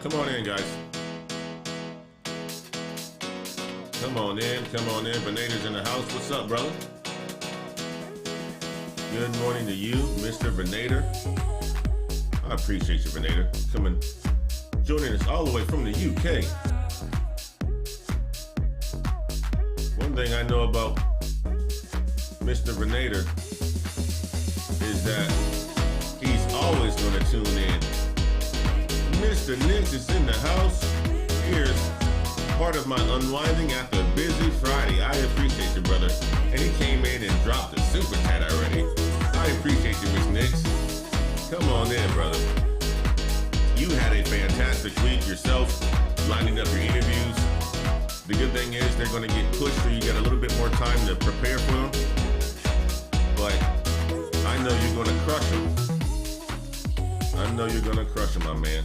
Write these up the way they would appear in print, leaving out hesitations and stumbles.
Come on in, guys. Come on in. Venator's in the house. What's up, brother? Good morning to you, Mr. Venator. I appreciate you, Venator, coming, joining us all the way from the UK. One thing I know about Mr. Venator is that he's always going to tune in. Mr. Nix is in the house. Here's part of my unwinding after a busy Friday. I appreciate you, brother. And he came in and dropped a super chat already. I appreciate you, Miss Nix. Come on in, brother. You had a fantastic week yourself, lining up your interviews. The good thing is they're going to get pushed, so you got a little bit more time to prepare for them. But I know you're going to crush them. My man.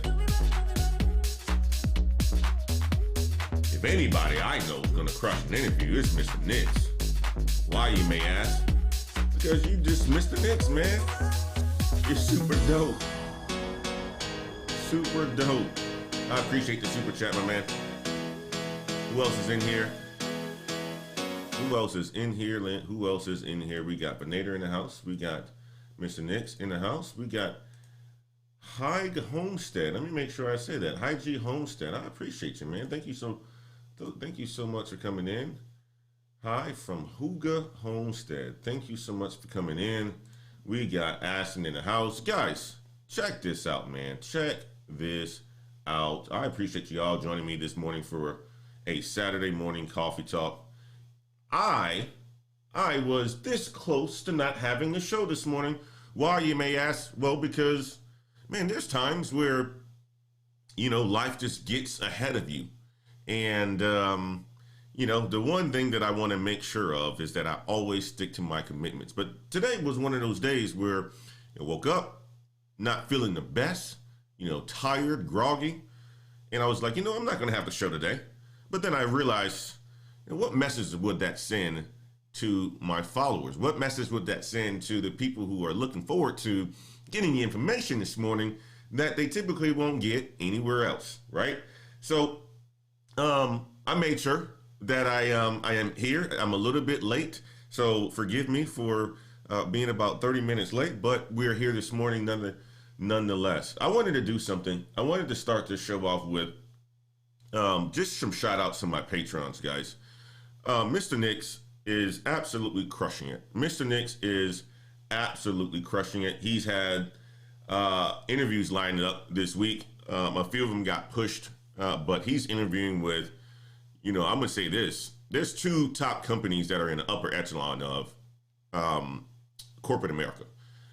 If anybody I know is going to crush an interview, it's Mr. Nix. Why, you may ask? Because you just Mr. Nix, man. You're super dope. Super dope. I appreciate the super chat, my man. Who else is in here? Who else is in here, Lynn? Who else is in here? We got Venator in the house. We got Mr. Nix in the house. We got Hi Homestead. Let me make sure I say that. Hi G Homestead. I appreciate you, man. Thank you so much for coming in. Hi from Huga Homestead. Thank you so much for coming in. We got Ashton in the house. Guys, check this out, man. Check this out. I appreciate you all joining me this morning for a Saturday morning coffee talk. I was this close to not having a show this morning. Why, you may ask? Well, because, man, there's times where, life just gets ahead of you. And, the one thing that I want to make sure of is that I always stick to my commitments. But today was one of those days where I woke up not feeling the best, tired, groggy. And I was like, I'm not going to have the show today. But then I realized, what message would that send to my followers? What message would that send to the people who are looking forward to getting the information this morning that they typically won't get anywhere else, right? So I made sure that I am here. I'm a little bit late, so forgive me for being about 30 minutes late, but we're here this morning nonetheless. I wanted to do something. I wanted to start this show off with just some shout outs to my patrons, guys. Mr. Nix is absolutely crushing it. Mr. Nix is absolutely crushing it. He's had interviews lined up this week. A few of them got pushed, but he's interviewing with, I'm going to say this. There's two top companies that are in the upper echelon of corporate America.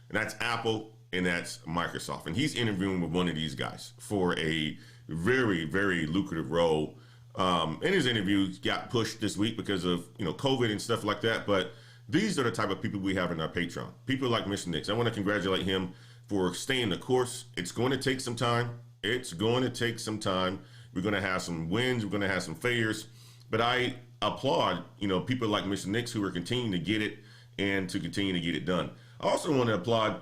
And that's Apple and that's Microsoft. And he's interviewing with one of these guys for a very, very lucrative role. And his interviews got pushed this week because of, COVID and stuff like that. But these are the type of people we have in our Patreon. People like Mr. Nix. I want to congratulate him for staying the course. It's going to take some time. We're going to have some wins. We're going to have some failures. But I applaud, people like Mr. Nix who are continuing to get it and to continue to get it done. I also want to applaud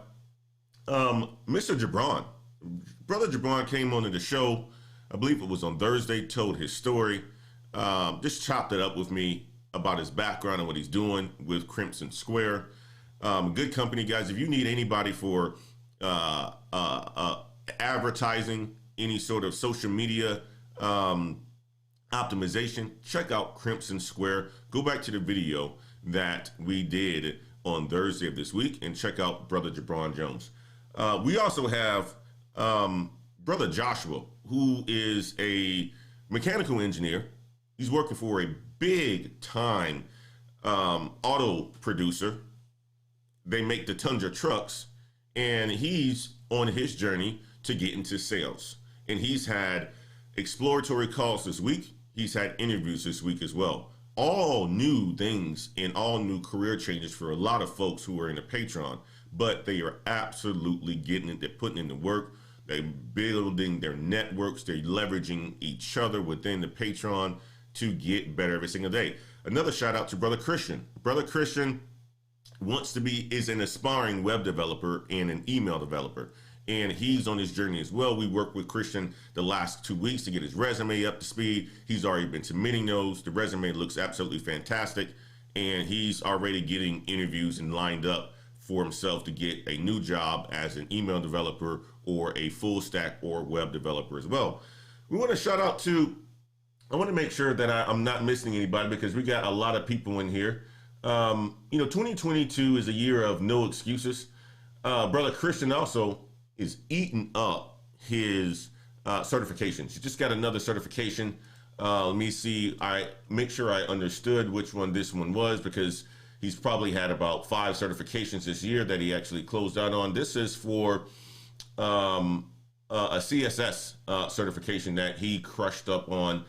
Mr. Gibran. Brother Gibran came onto the show, I believe it was on Thursday, told his story, just chopped it up with me about his background and what he's doing with Crimson Square. Good company, guys. If you need anybody for advertising, any sort of social media optimization, check out Crimson Square. Go back to the video that we did on Thursday of this week and check out Brother Gibran Jones. We also have Brother Joshua, who is a mechanical engineer. He's working for a big time auto producer. They make the Tundra trucks, and he's on his journey to get into sales. And he's had exploratory calls this week. He's had interviews this week as well. All new things and all new career changes for a lot of folks who are in the Patreon, but they are absolutely getting it. They're putting in the work. They're building their networks. They're leveraging each other within the Patreon to get better every single day. Another shout out to Brother Christian. Brother Christian is an aspiring web developer and an email developer. and he's on his journey as well. We worked with Christian the last 2 weeks to get his resume up to speed. He's already been submitting those. The resume looks absolutely fantastic, and he's already getting interviews and lined up for himself to get a new job as an email developer or a full stack or web developer as well. We want to shout out to, I want to make sure that I'm not missing anybody because we got a lot of people in here. 2022 is a year of no excuses. Brother Christian also is eating up his certifications. He just got another certification. Let me see. I make sure I understood which one this one was because he's probably had about 5 certifications this year that he actually closed out on. This is for a CSS certification that he crushed up on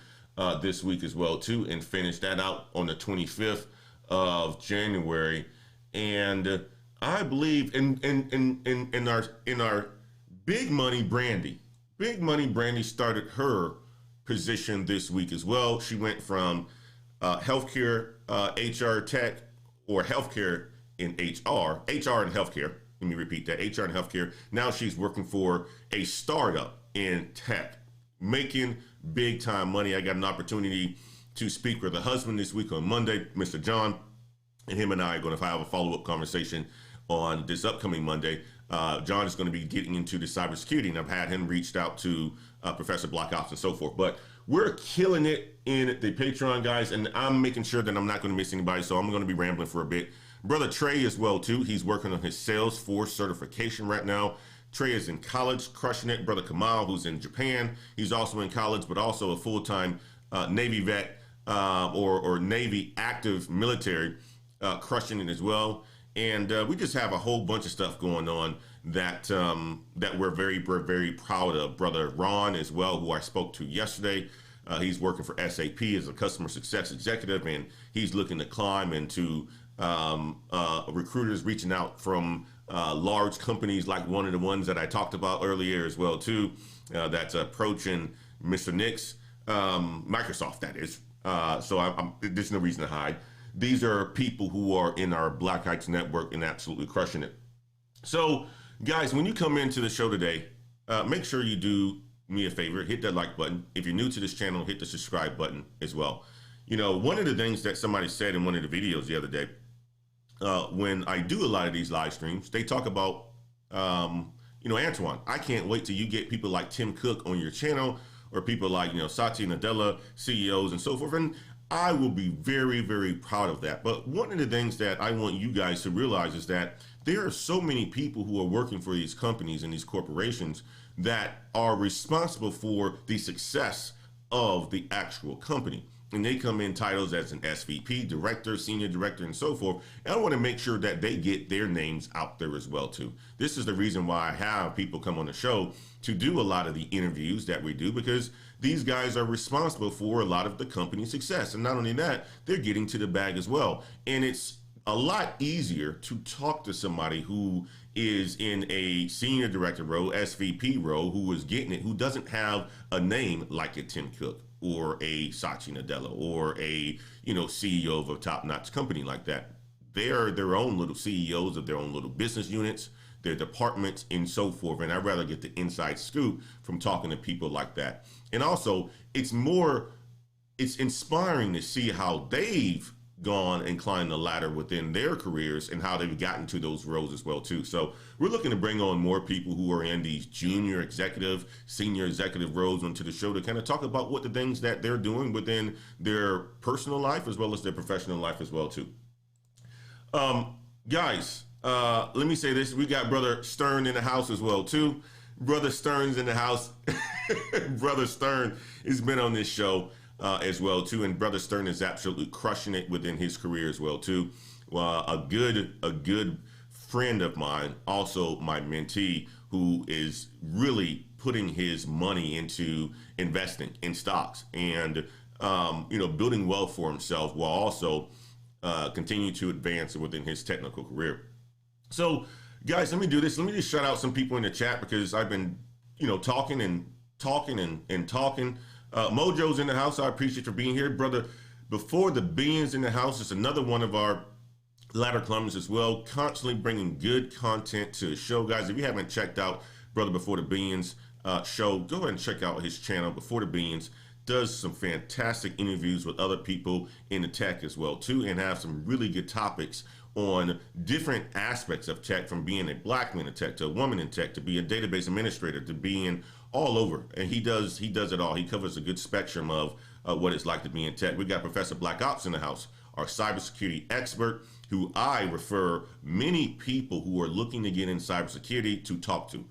this week as well too, and finished that out on the 25th of January. And I believe in our Big Money Brandy started her position this week as well. She went from healthcare HR tech, or healthcare in HR and healthcare. Let me repeat that, HR and healthcare. Now she's working for a startup in tech, making big time money. I got an opportunity to speak with her husband this week on Monday, Mr. John, and him and I are going to have a follow-up conversation on this upcoming Monday. John is going to be getting into the cybersecurity, and I've had him reached out to Professor Blockops and so forth. But we're killing it in the Patreon, guys, and I'm making sure that I'm not going to miss anybody, so I'm going to be rambling for a bit. Brother Trey as well, too. He's working on his Salesforce certification right now. Trey is in college, crushing it. Brother Kamal, who's in Japan, he's also in college, but also a full-time Navy vet or Navy active military, crushing it as well. And we just have a whole bunch of stuff going on that that we're very proud of. Brother Ron as well, who I spoke to yesterday. He's working for SAP as a customer success executive, and he's looking to climb into recruiters reaching out from large companies like one of the ones that I talked about earlier as well too. That's approaching Mr. Nix, Microsoft, that is. So there's no reason to hide. These are people who are in our Black Heights network and absolutely crushing it. So, guys, when you come into the show today, make sure you do me a favor, hit that like button. If you're new to this channel, hit the subscribe button as well. You know, one of the things that somebody said in one of the videos the other day, when I do a lot of these live streams, they talk about, Antoine, I can't wait till you get people like Tim Cook on your channel, or people like, Satya Nadella, CEOs and so forth. And I will be very proud of that. But one of the things that I want you guys to realize is that there are so many people who are working for these companies and these corporations that are responsible for the success of the actual company. And they come in titles as an SVP, director, senior director, and so forth. And I want to make sure that they get their names out there as well, too. This is the reason why I have people come on the show to do a lot of the interviews that we do, because these guys are responsible for a lot of the company's success. And not only that, they're getting to the bag as well. And it's a lot easier to talk to somebody who is in a senior director role, SVP role, who is getting it, who doesn't have a name like a Tim Cook or a Satya Nadella or a CEO of a top-notch company like that. They are their own little CEOs of their own little business units, their departments, and so forth. And I'd rather get the inside scoop from talking to people like that. And also, it's inspiring to see how they've gone and climbed the ladder within their careers and how they've gotten to those roles as well too. So we're looking to bring on more people who are in these junior executive, senior executive roles onto the show to kind of talk about what the things that they're doing within their personal life as well as their professional life as well too. Guys, let me say this. We got Brother Stern in the house as well too. Brother Stern's in the house. Brother Stern has been on this show as well too, and Brother Stern is absolutely crushing it within his career as well too. A good friend of mine, also my mentee, who is really putting his money into investing in stocks and building wealth for himself while also continuing to advance within his technical career. So, guys, let me do this. Let me just shout out some people in the chat because I've been talking. Mojo's in the house. I appreciate you for being here, brother. Before the Beans in the house is another one of our ladder climbers as well, constantly bringing good content to the show, guys. If you haven't checked out Brother Before the Billions show. Go ahead and check out his channel, Before the Billions. Does some fantastic interviews with other people in the tech as well too, and have some really good topics on different aspects of tech, from being a black man in tech to a woman in tech to be a database administrator to being all over. And he does it all. He covers a good spectrum of what it's like to be in tech. We got Professor Black Ops in the house, our cybersecurity expert, who I refer many people who are looking to get in cybersecurity to talk to.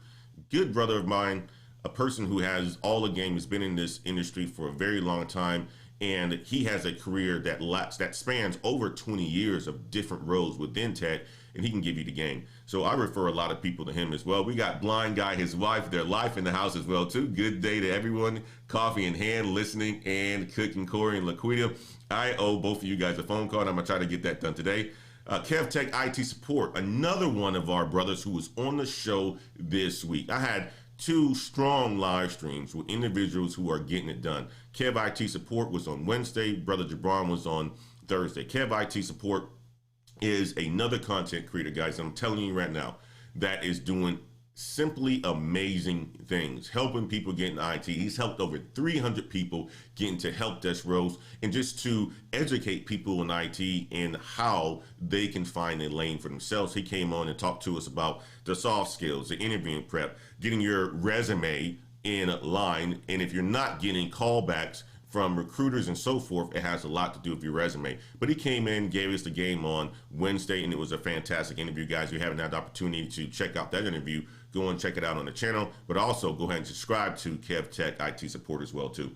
Good brother of mine, a person who has all the game, has been in this industry for a very long time, and he has a career that spans over 20 years of different roles within tech, and he can give you the game. So I refer a lot of people to him as well. We got Blind Guy, his wife, their life in the house as well too. Good day to everyone. Coffee in hand, listening and cooking. Corey and Laquita. I owe both of you guys a phone call, and I'm gonna try to get that done today. Kev Tech IT Support, another one of our brothers who was on the show this week. I had 2 strong live streams with individuals who are getting it done. Kev IT Support was on Wednesday. Brother Jabron was on Thursday. Kev IT Support is another content creator, guys. I'm telling you right now, that is doing simply amazing things, helping people get in IT. He's helped over 300 people get into help desk roles, and just to educate people in IT and how they can find a lane for themselves. He came on and talked to us about the soft skills, the interviewing prep, getting your resume in line. And if you're not getting callbacks from recruiters and so forth, it has a lot to do with your resume. But he came in, gave us the game on Wednesday, and it was a fantastic interview, guys. If you haven't had the opportunity to check out that interview, go and check it out on the channel. But also go ahead and subscribe to Kev Tech IT Support as well too.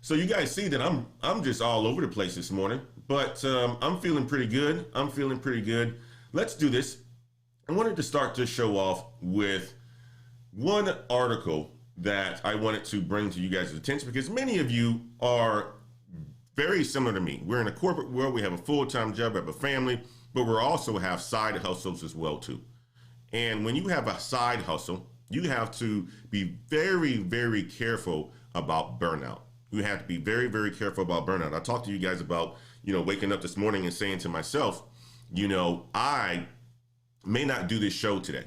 So you guys see that I'm just all over the place this morning, but I'm feeling pretty good. I'm feeling pretty good. Let's do this. I wanted to start this show off with one article that I wanted to bring to you guys' attention, because many of you are very similar to me. We're in a corporate world. We have a full-time job, we have a family, but we also have side hustles as well too. And when you have a side hustle, you have to be very, very careful about burnout. You have to be very, very careful about burnout. I talked to you guys about, waking up this morning and saying to myself, I may not do this show today.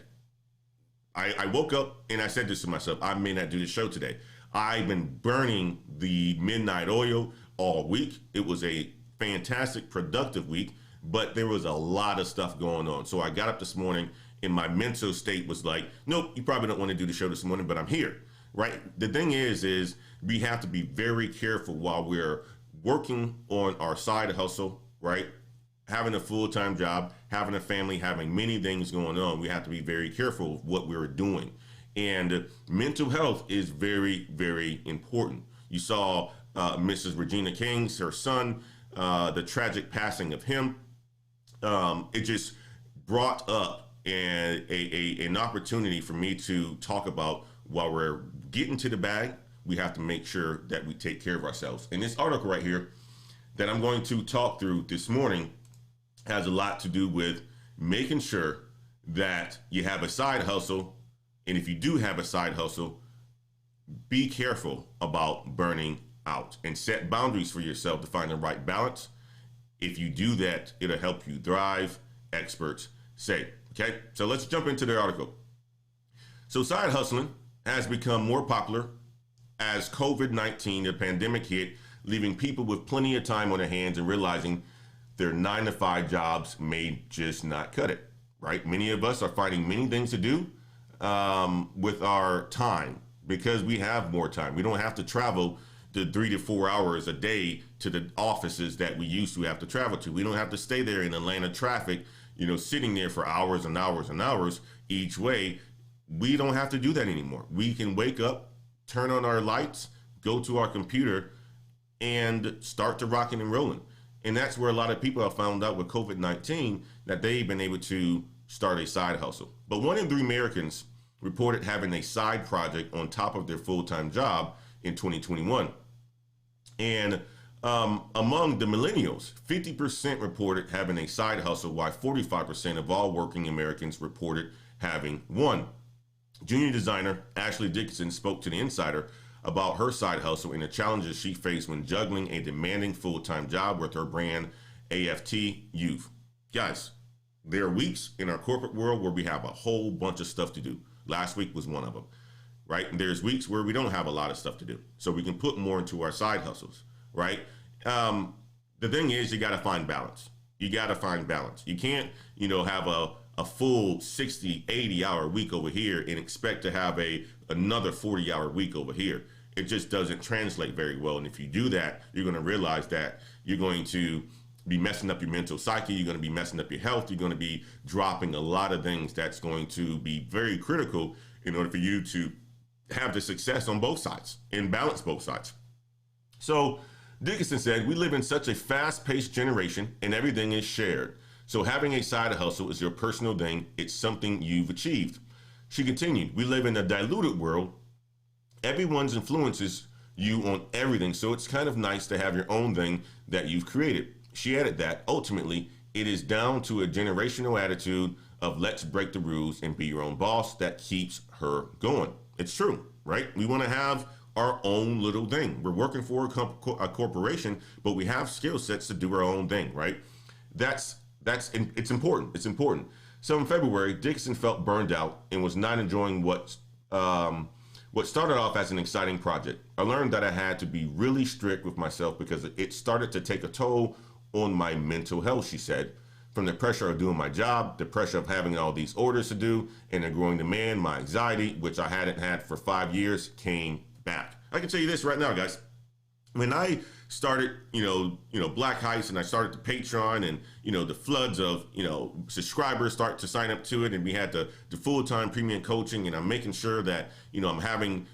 I woke up and I said this to myself, I may not do the show today. I've been burning the midnight oil all week. It was a fantastic, productive week, but there was a lot of stuff going on. So I got up this morning and my mental state was like, nope, you probably don't want to do the show this morning, but I'm here, right? The thing is we have to be very careful while we're working on our side hustle, right? Having a full-time job, having a family, having many things going on. We have to be very careful of what we're doing. And mental health is very, very important. You saw Mrs. Regina King's, her son, the tragic passing of him. It just brought up an opportunity for me to talk about, while we're getting to the bag, we have to make sure that we take care of ourselves. And this article right here that I'm going to talk through this morning has a lot to do with making sure that you have a side hustle. And if you do have a side hustle, be careful about burning out and set boundaries for yourself to find the right balance. If you do that, it'll help you thrive, experts say. Okay, so let's jump into the article. So side hustling has become more popular as COVID-19, the pandemic, hit, leaving people with plenty of time on their hands and realizing their 9-to-5 jobs may just not cut it, right? Many of us are finding many things to do with our time because we have more time. We don't have to travel the 3 to 4 hours a day to the offices that we used to have to travel to. We don't have to stay there in Atlanta traffic, sitting there for hours and hours and hours each way. We don't have to do that anymore. We can wake up, turn on our lights, go to our computer, and start to rocking and rolling. And that's where a lot of people have found out with COVID-19 that they've been able to start a side hustle. But 1 in 3 Americans reported having a side project on top of their full-time job in 2021. And among the millennials, 50% reported having a side hustle, while 45% of all working Americans reported having one. Junior designer Ashley Dickinson spoke to The Insider about her side hustle and the challenges she faced when juggling a demanding full-time job with her brand, AFT Youth. Guys, there are weeks in our corporate world where we have a whole bunch of stuff to do, Last week was one of them, right? And there's weeks where we don't have a lot of stuff to do, so we can put more into our side hustles, right? The thing is, you got to find balance. You got to find balance. You can't, have a full 60, 80-hour week over here and expect to have another 40-hour week over here. It just doesn't translate very well. And if you do that, you're going to realize that you're going to be messing up your mental psyche. You're going to be messing up your health. You're going to be dropping a lot of things that's going to be very critical in order for you to have the success on both sides and balance both sides. So Dickinson said, we live in such a fast-paced generation and everything is shared. So having a side hustle is your personal thing. It's something you've achieved. She continued, we live in a diluted world. Everyone's influences you on everything. So it's kind of nice to have your own thing that you've created. She added that ultimately it is down to a generational attitude of let's break the rules and be your own boss that keeps her going. It's true, right? We want to have our own little thing. We're working for a corporation, but we have skill sets to do our own thing, right? It's important. It's important. So in February, Dixon felt burned out and was not enjoying what started off as an exciting project. I learned that I had to be really strict with myself because it started to take a toll on my mental health, she said. From the pressure of doing my job, the pressure of having all these orders to do, and the growing demand, my anxiety, which I hadn't had for 5 years, came back. I can tell you this right now, guys. When I started, Black Heist, and I started the Patreon, and the floods of subscribers start to sign up to it, and we had the full-time premium coaching, and I'm making sure that I'm having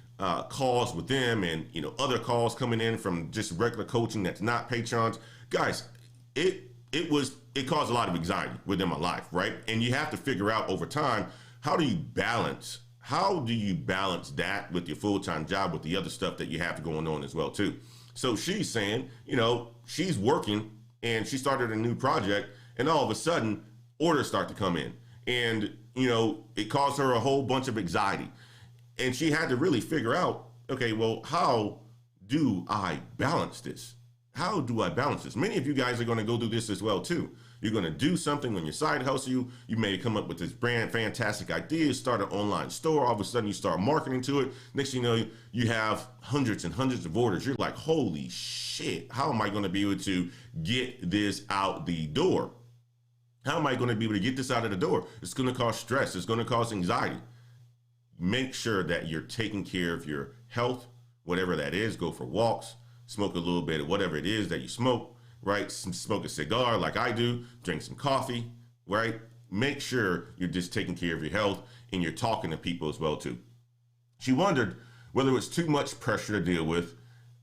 calls with them, and other calls coming in from just regular coaching that's not Patreons, guys. It caused a lot of anxiety within my life, right? And you have to figure out over time, how do you balance that with your full-time job, with the other stuff that you have going on as well too. So she's saying, she's working and she started a new project, and all of a sudden orders start to come in, and it caused her a whole bunch of anxiety, and she had to really figure out, okay, well, how do I balance this? How do I balance this? Many of you guys are going to go through this as well too. You're going to do something on your side hustle. You may come up with this brand fantastic idea, start an online store. All of a sudden you start marketing to it. Next thing you know, you have hundreds and hundreds of orders. You're like, holy shit, how am I going to be able to get this out the door? How am I going to be able to get this out of the door? It's going to cause stress. It's going to cause anxiety. Make sure that you're taking care of your health, whatever that is. Go for walks, smoke a little bit of whatever it is that you smoke. Right? Smoke a cigar like I do, drink some coffee, right? Make sure you're just taking care of your health and you're talking to people as well too. She wondered whether it was too much pressure to deal with,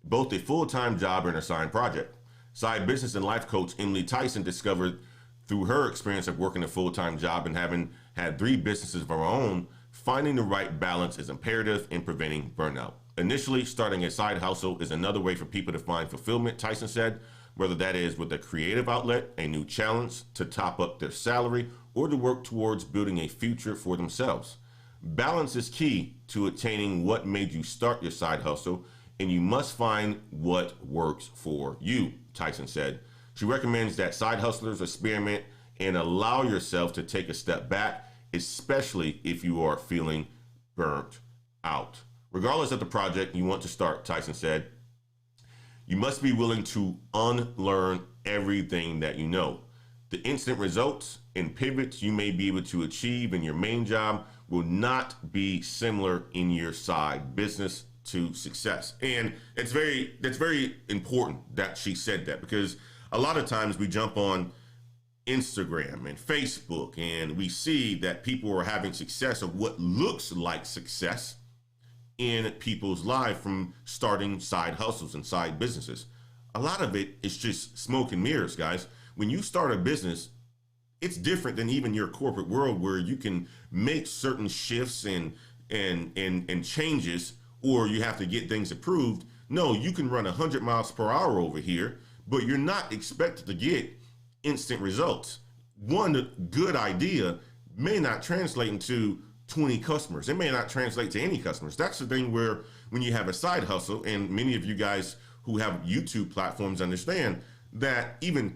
both a full-time job and a side project. Side business and life coach Emily Tyson discovered through her experience of working a full-time job and having had 3 businesses of her own, finding the right balance is imperative in preventing burnout. Initially, starting a side hustle is another way for people to find fulfillment, Tyson said, whether that is with a creative outlet, a new challenge to top up their salary, or to work towards building a future for themselves. Balance is key to attaining what made you start your side hustle, and you must find what works for you, Tyson said. She recommends that side hustlers experiment and allow yourself to take a step back, especially if you are feeling burnt out. Regardless of the project you want to start, Tyson said, you must be willing to unlearn everything that you know. The instant results and pivots you may be able to achieve in your main job will not be similar in your side business to success. And that's very important that she said that, because a lot of times we jump on Instagram and Facebook and we see that people are having success, of what looks like success in people's life from starting side hustles and side businesses. A lot of it is just smoke and mirrors, guys. When you start a business, it's different than even your corporate world, where you can make certain shifts and changes, or you have to get things approved. No, you can run 100 miles per hour over here, but you're not expected to get instant results. One good idea may not translate into 20 customers. It may not translate to any customers. That's the thing where when you have a side hustle, and many of you guys who have YouTube platforms understand that even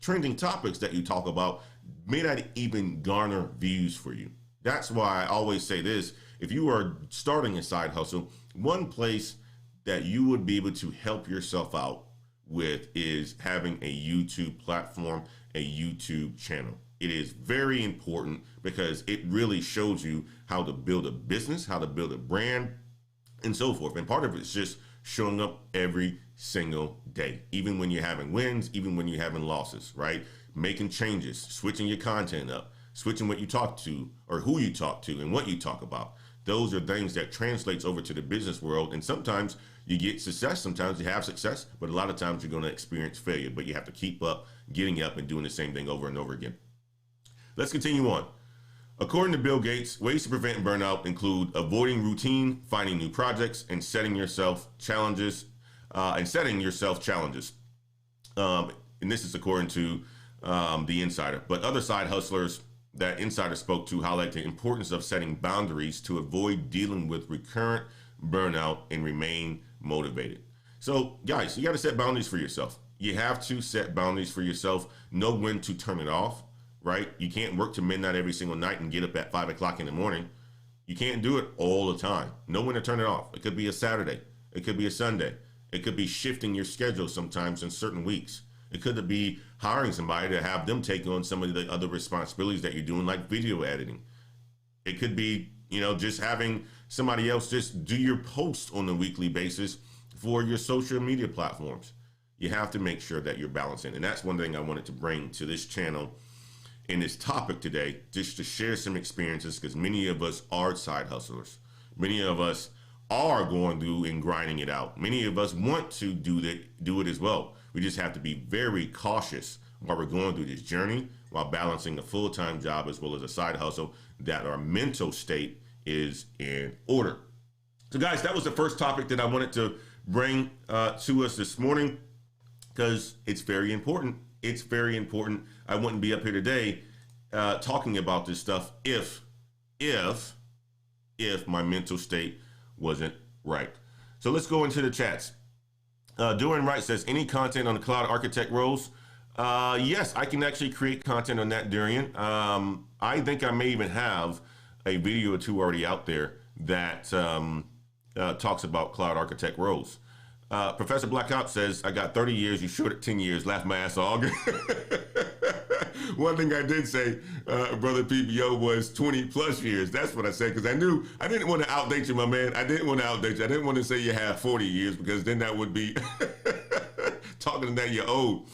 trending topics that you talk about may not even garner views for you. That's why I always say this. If you are starting a side hustle, one place that you would be able to help yourself out with is having a YouTube platform, a YouTube channel. It is very important because it really shows you how to build a business, how to build a brand, and so forth. And part of it is just showing up every single day, even when you're having wins, even when you're having losses, right? Making changes, switching your content up, switching what you talk to or who you talk to and what you talk about. Those are things that translates over to the business world. And sometimes you get success, sometimes you have success, but a lot of times you're going to experience failure. But you have to keep up, getting up and doing the same thing over and over again. Let's continue on. According to Bill Gates, ways to prevent burnout include avoiding routine, finding new projects, and setting yourself challenges. And this is according to the Insider. But other side hustlers that Insider spoke to highlight the importance of setting boundaries to avoid dealing with recurrent burnout and remain motivated. So, guys, you got to set boundaries for yourself. You have to set boundaries for yourself. Know when to turn it off. Right? You can't work to midnight every single night and get up at 5 o'clock in the morning. You can't do it all the time. Know when to turn it off. It could be a Saturday. It could be a Sunday. It could be shifting your schedule sometimes in certain weeks. It could be hiring somebody to have them take on some of the other responsibilities that you're doing, like video editing. It could be, just having somebody else just do your posts on a weekly basis for your social media platforms. You have to make sure that you're balancing. And that's one thing I wanted to bring to this channel in this topic today, just to share some experiences, because many of us are side hustlers. Many of us are going through and grinding it out. Many of us want to do it as well. We just have to be very cautious while we're going through this journey, while balancing a full-time job as well as a side hustle, that our mental state is in order. So guys, that was the first topic that I wanted to bring to us this morning, because it's very important. It's very important. I wouldn't be up here today talking about this stuff if my mental state wasn't right. So let's go into the chats. Doing Right says, any content on the cloud architect roles? Yes, I can actually create content on that, Durian. I think I may even have a video or two already out there that talks about cloud architect roles. Professor Blackout says, I got 30 years, you short at 10 years, laugh my ass off. One thing I did say, Brother PBO, was 20 plus years. That's what I said, because I didn't want to outdate you, my man. I didn't want to outdate you. I didn't want to say you have 40 years, because then that would be talking that you're old.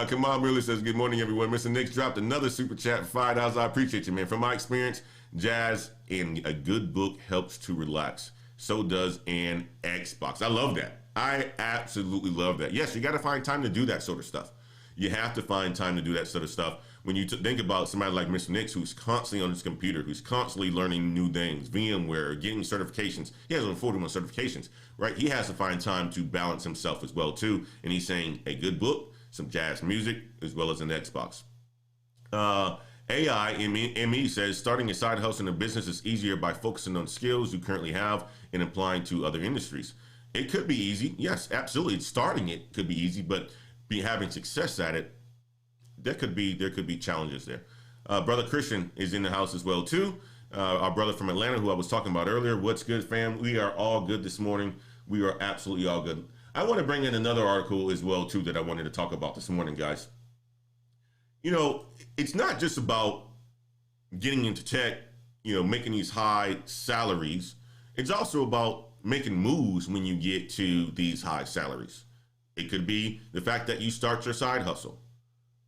Kamal Miller says, good morning, everyone. Mr. Nix dropped another super chat for $5. I appreciate you, man. From my experience, jazz and a good book helps to relax. So does an Xbox. I love that. I absolutely love that. Yes, you got to find time to do that sort of stuff. You have to find time to do that sort of stuff. When you think about somebody like Mr. Nix, who's constantly on his computer, who's constantly learning new things, VMware, getting certifications. He has over 41 certifications, right? He has to find time to balance himself as well, too. And he's saying a good book, some jazz music, as well as an Xbox. AI ME says, starting a side hustle in a business is easier by focusing on skills you currently have and applying to other industries. It could be easy. Yes, absolutely. Starting it could be easy, but having success at it, there could be challenges there. Brother Christian is in the house as well, too. Our brother from Atlanta, who I was talking about earlier. What's good, fam? We are all good this morning. We are absolutely all good. I want to bring in another article as well, too, that I wanted to talk about this morning, guys. It's not just about getting into tech, making these high salaries. It's also about making moves when you get to these high salaries. It could be the fact that you start your side hustle.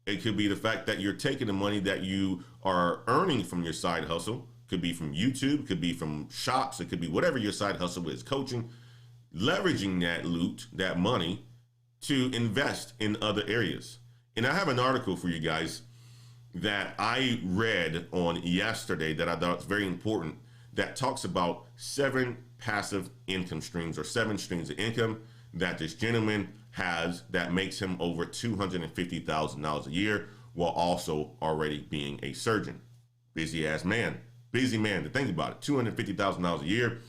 It could be the fact that you're taking the money that you are earning from your side hustle. Could be from YouTube, could be from shops, it could be whatever your side hustle is, coaching, leveraging that loot, that money, to invest in other areas. And I have an article for you guys that I read on yesterday that I thought was very important, that talks about 7 passive income streams, or 7 streams of income that this gentleman has that makes him over $250,000 a year, while also already being a surgeon. Busy man to think about it. $250,000 a year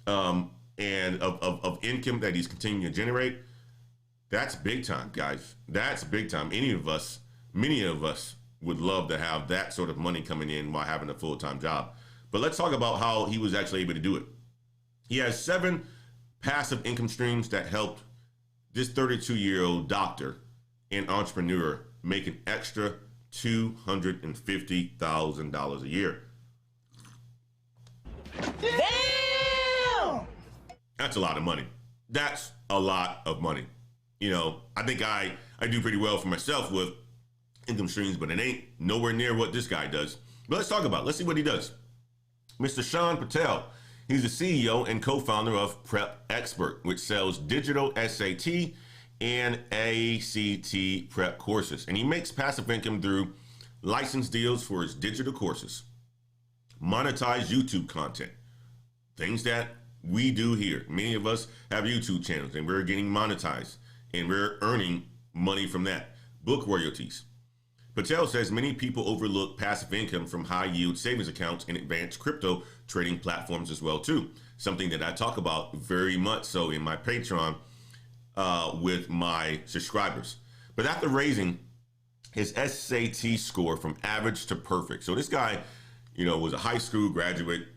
and of income that he's continuing to generate. That's big time, guys. That's big time. Many of us would love to have that sort of money coming in while having a full-time job. But let's talk about how he was actually able to do it. He has 7 passive income streams that helped this 32-year-old doctor and entrepreneur make an extra $250,000 a year. Damn! That's a lot of money. That's a lot of money. You know, I think I do pretty well for myself with income streams, but it ain't nowhere near what this guy does. But let's talk about it. Let's see what he does. Mr. Sean Patel, he's the CEO and co-founder of Prep Expert, which sells digital SAT and ACT prep courses. And he makes passive income through license deals for his digital courses, monetize YouTube content, things that we do here. Many of us have YouTube channels and we're getting monetized and we're earning money from that. Book royalties. Patel says many people overlook passive income from high yield savings accounts and advanced crypto trading platforms as well too. Something that I talk about very much so in my Patreon with my subscribers. But after raising his SAT score from average to perfect. So this guy, you know, was a high school graduate.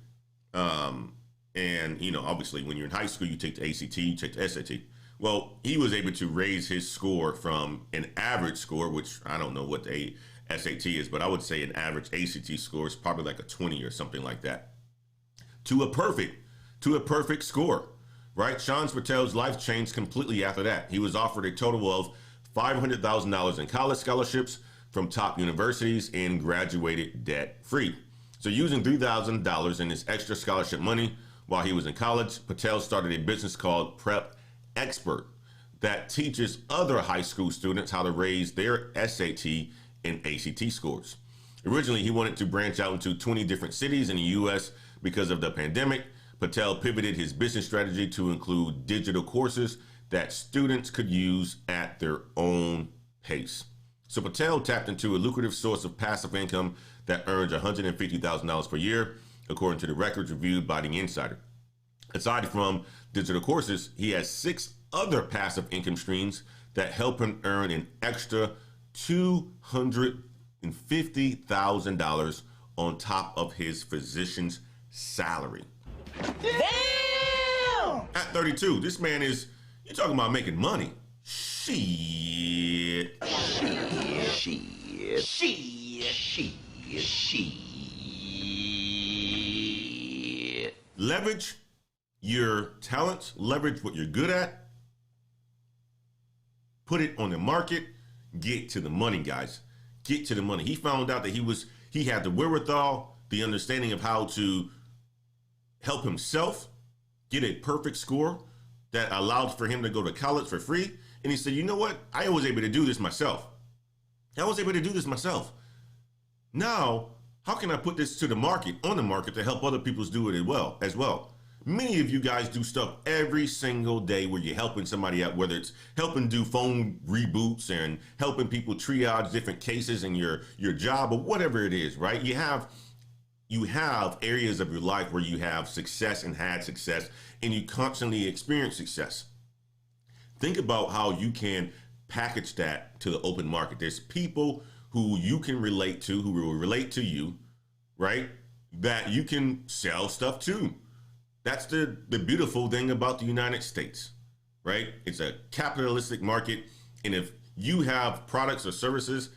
And, you know, obviously when you're in high school, you take the ACT, you take the SAT. Well, he was able to raise his score from an average score, which I don't know what the SAT is, but I would say an average ACT score is probably like a 20 or something like that, to a perfect score, right? Sean Patel's life changed completely after that. He was offered a total of $500,000 in college scholarships from top universities and graduated debt-free. So using $3,000 in his extra scholarship money while he was in college, Patel started a business called Prep Expert that teaches other high school students how to raise their SAT and ACT scores. Originally, he wanted to branch out into 20 different cities in the U.S. because of the pandemic. Patel pivoted his business strategy to include digital courses that students could use at their own pace. So Patel tapped into a lucrative source of passive income that earns $150,000 per year, according to the records reviewed by The Insider. Aside from digital courses, he has 6 other passive income streams that help him earn an extra $250,000 on top of his physician's salary. Damn! At 32, this man is, you're talking about making money. Shit. Leverage your talents, leverage what you're good at, put it on the market, get to the money, guys. Get to the money. He found out that he had the wherewithal, the understanding of how to help himself get a perfect score that allowed for him to go to college for free. And he said, you know what? I was able to do this myself. Now, how can I put this to the market, on the market, to help other people do it as well? Many of you guys do stuff every single day where you're helping somebody out, whether it's helping do phone reboots and helping people triage different cases in your job or whatever it is, right? You have areas of your life where you have success and had success and you constantly experience success. Think about how you can package that to the open market. There's people who you can relate to, who will relate to you, right? That you can sell stuff to. That's the beautiful thing about the United States, right? It's a capitalistic market. And if you have products or services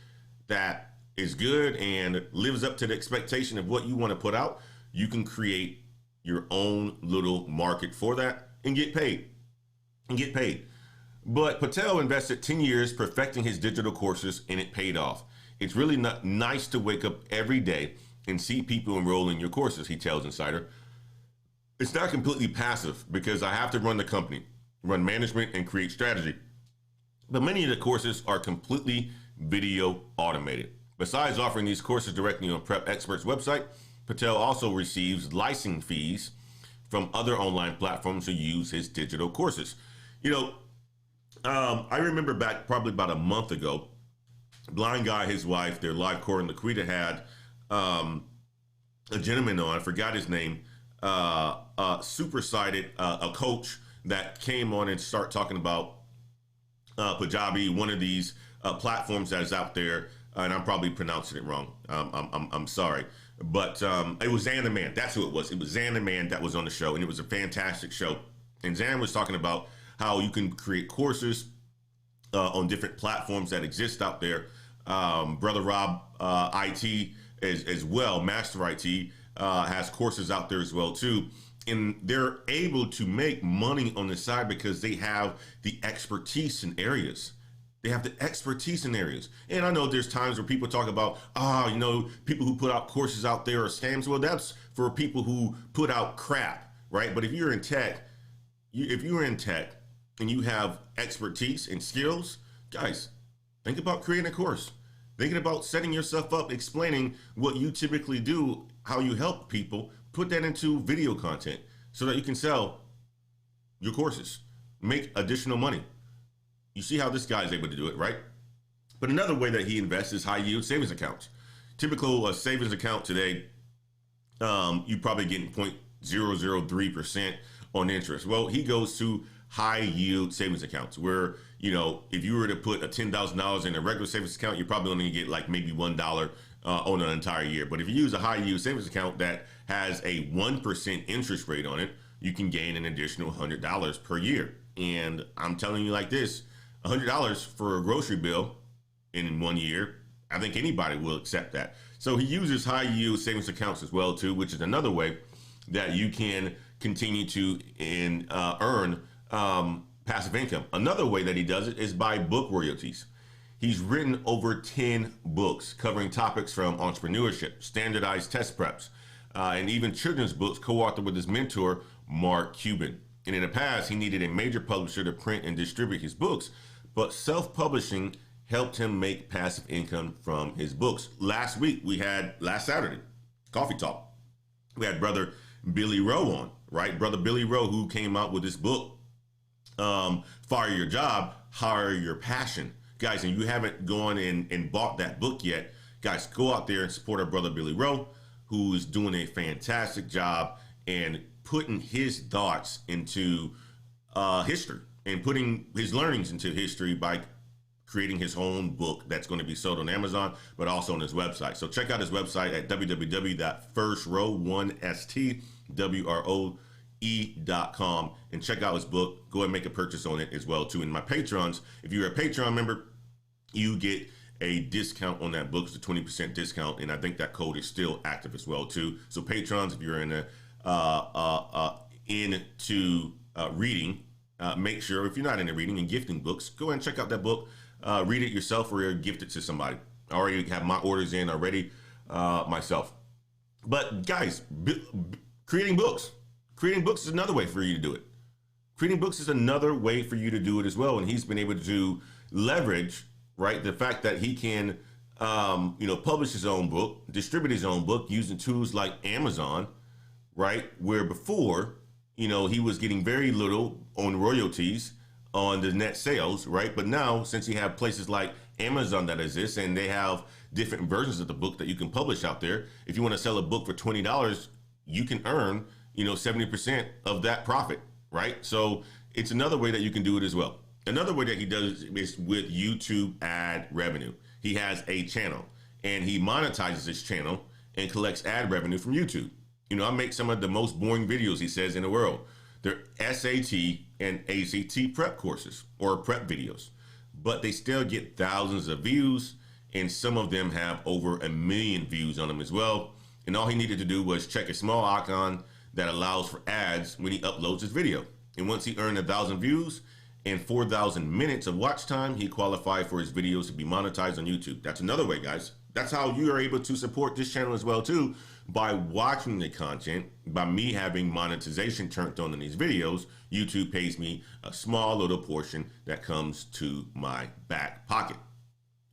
that is good and lives up to the expectation of what you want to put out, you can create your own little market for that and get paid. But Patel invested 10 years perfecting his digital courses and it paid off. It's really not nice to wake up every day and see people enroll in your courses, he tells Insider. It's not completely passive because I have to run the company, run management, and create strategy. But many of the courses are completely video automated. Besides offering these courses directly on Prep Expert's website, Patel also receives licensing fees from other online platforms who use his digital courses. You know, I remember back probably about a month ago, Blind Guy, his wife, their live core and Laquita had a gentleman on, I forgot his name, super cited, a coach that came on and start talking about Punjabi, one of these platforms that is out there, and I'm probably pronouncing it wrong. I'm sorry, But it was Zan the Man. That's who it was. It was Zan the Man that was on the show, and it was a fantastic show. And Zan was talking about how you can create courses on different platforms that exist out there. Brother Rob, IT as well, Master IT, has courses out there as well too. And they're able to make money on the side because they have the expertise in areas. They have the expertise in areas. And I know there's times where people talk about, people who put out courses out there are scams. Well, that's for people who put out crap, right? But if you're in tech, if you're in tech and you have expertise and skills, guys, think about creating a course. Thinking about setting yourself up, explaining what you typically do, how you help people, put that into video content so that you can sell your courses, make additional money. You see how this guy's able to do it, right? But another way that he invests is high yield savings accounts. Typical savings account today, you probably getting 0.003% on interest. Well, he goes to high yield savings accounts where, if you were to put a $10,000 in a regular savings account, you're probably only get like maybe $1 on an entire year. But if you use a high yield savings account that has a 1% interest rate on it, you can gain an additional $100 per year. And I'm telling you like this, $100 for a grocery bill in 1 year, I think anybody will accept that. So he uses high yield savings accounts as well too, which is another way that you can continue to earn passive income. Another way that he does it is by book royalties. He's written over 10 books covering topics from entrepreneurship, standardized test preps, and even children's books co-authored with his mentor, Mark Cuban. And in the past, he needed a major publisher to print and distribute his books, but self-publishing helped him make passive income from his books. Last Saturday, Coffee Talk, we had Brother Billy Rowe on, right? Brother Billy Rowe, who came out with this book, Fire Your Job, Hire Your Passion. Guys, and you haven't gone and bought that book yet, guys, go out there and support our brother Billy Rowe, who is doing a fantastic job and putting his thoughts into history and putting his learnings into history by creating his own book that's going to be sold on Amazon, but also on his website. So check out his website at www.firstrow1stwroe.com and check out his book. Go ahead and make a purchase on it as well too. And my patrons, if you're a Patreon member, you get a discount on that book. It's a 20% discount, and I think that code is still active as well too. So patrons, if you're into reading, make sure, if you're not into reading and gifting books, go ahead and check out that book. Read it yourself or gift it to somebody. I already have my orders in already myself. But guys, creating books is another way for you to do it. Creating books is another way for you to do it as well. And he's been able to leverage, right, the fact that he can, publish his own book, distribute his own book using tools like Amazon, right? Where before, he was getting very little on royalties on the net sales, right? But now, since you have places like Amazon that exist and they have different versions of the book that you can publish out there, if you want to sell a book for $20, you can earn, 70% of that profit, right? So it's another way that you can do it as well. Another way that he does is with YouTube ad revenue. He has a channel and he monetizes his channel and collects ad revenue from YouTube. I make some of the most boring videos, he says, in the world. They're SAT and ACT prep courses or prep videos, but they still get thousands of views, and some of them have over 1 million views on them as well. And all he needed to do was check a small icon that allows for ads when he uploads his video. And once he earned 1,000 views and 4,000 minutes of watch time, he qualified for his videos to be monetized on YouTube. That's another way, guys. That's how you are able to support this channel as well too, by watching the content. By me having monetization turned on in these videos, YouTube pays me a small little portion that comes to my back pocket,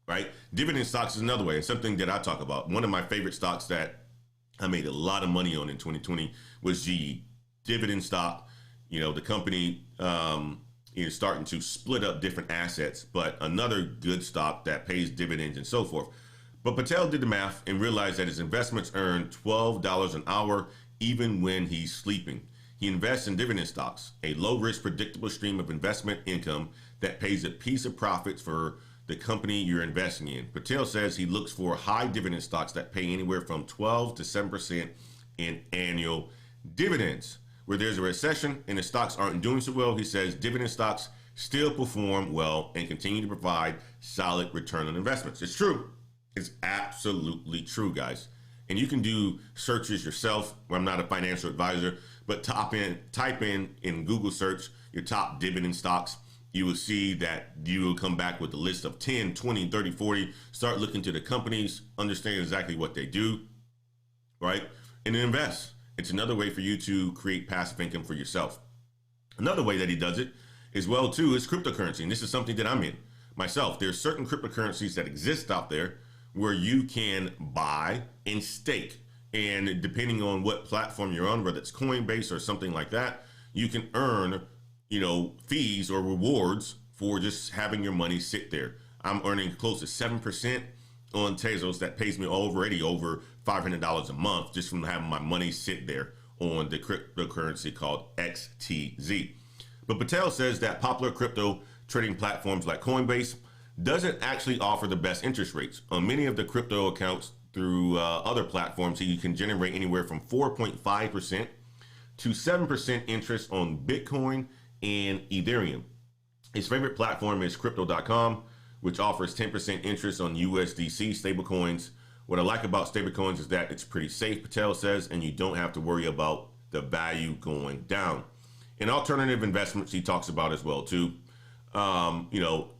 right? Dividend stocks is another way, and something that I talk about. One of my favorite stocks that I made a lot of money on in 2020 was GE. Dividend stock, the company is starting to split up different assets, but another good stock that pays dividends and so forth. But Patel did the math and realized that his investments earn $12 an hour even when he's sleeping. He invests in dividend stocks, a low-risk, predictable stream of investment income that pays a piece of profits for the company you're investing in. Patel says he looks for high dividend stocks that pay anywhere from 12 to 7% in annual dividends. Where there's a recession and the stocks aren't doing so well, he says dividend stocks still perform well and continue to provide solid return on investments. It's true. It's absolutely true, guys. And you can do searches yourself. I'm not a financial advisor, but type in Google search your top dividend stocks. You will see that you will come back with a list of 10, 20, 30, 40. Start looking to the companies, understand exactly what they do, right? And then invest. It's another way for you to create passive income for yourself. Another way that he does it as well too is cryptocurrency. And this is something that I'm in myself. There's certain cryptocurrencies that exist out there where you can buy and stake. And depending on what platform you're on, whether it's Coinbase or something like that, you can earn, fees or rewards for just having your money sit there. I'm earning close to 7% on Tezos. That pays me already over $500 a month just from having my money sit there on the cryptocurrency called XTZ. But Patel says that popular crypto trading platforms like Coinbase doesn't actually offer the best interest rates. On many of the crypto accounts through other platforms, you can generate anywhere from 4.5% to 7% interest on Bitcoin and Ethereum. His favorite platform is crypto.com, which offers 10% interest on USDC stablecoins. What I like about stablecoins is that it's pretty safe, Patel says, and you don't have to worry about the value going down. In alternative investments, he talks about as well too.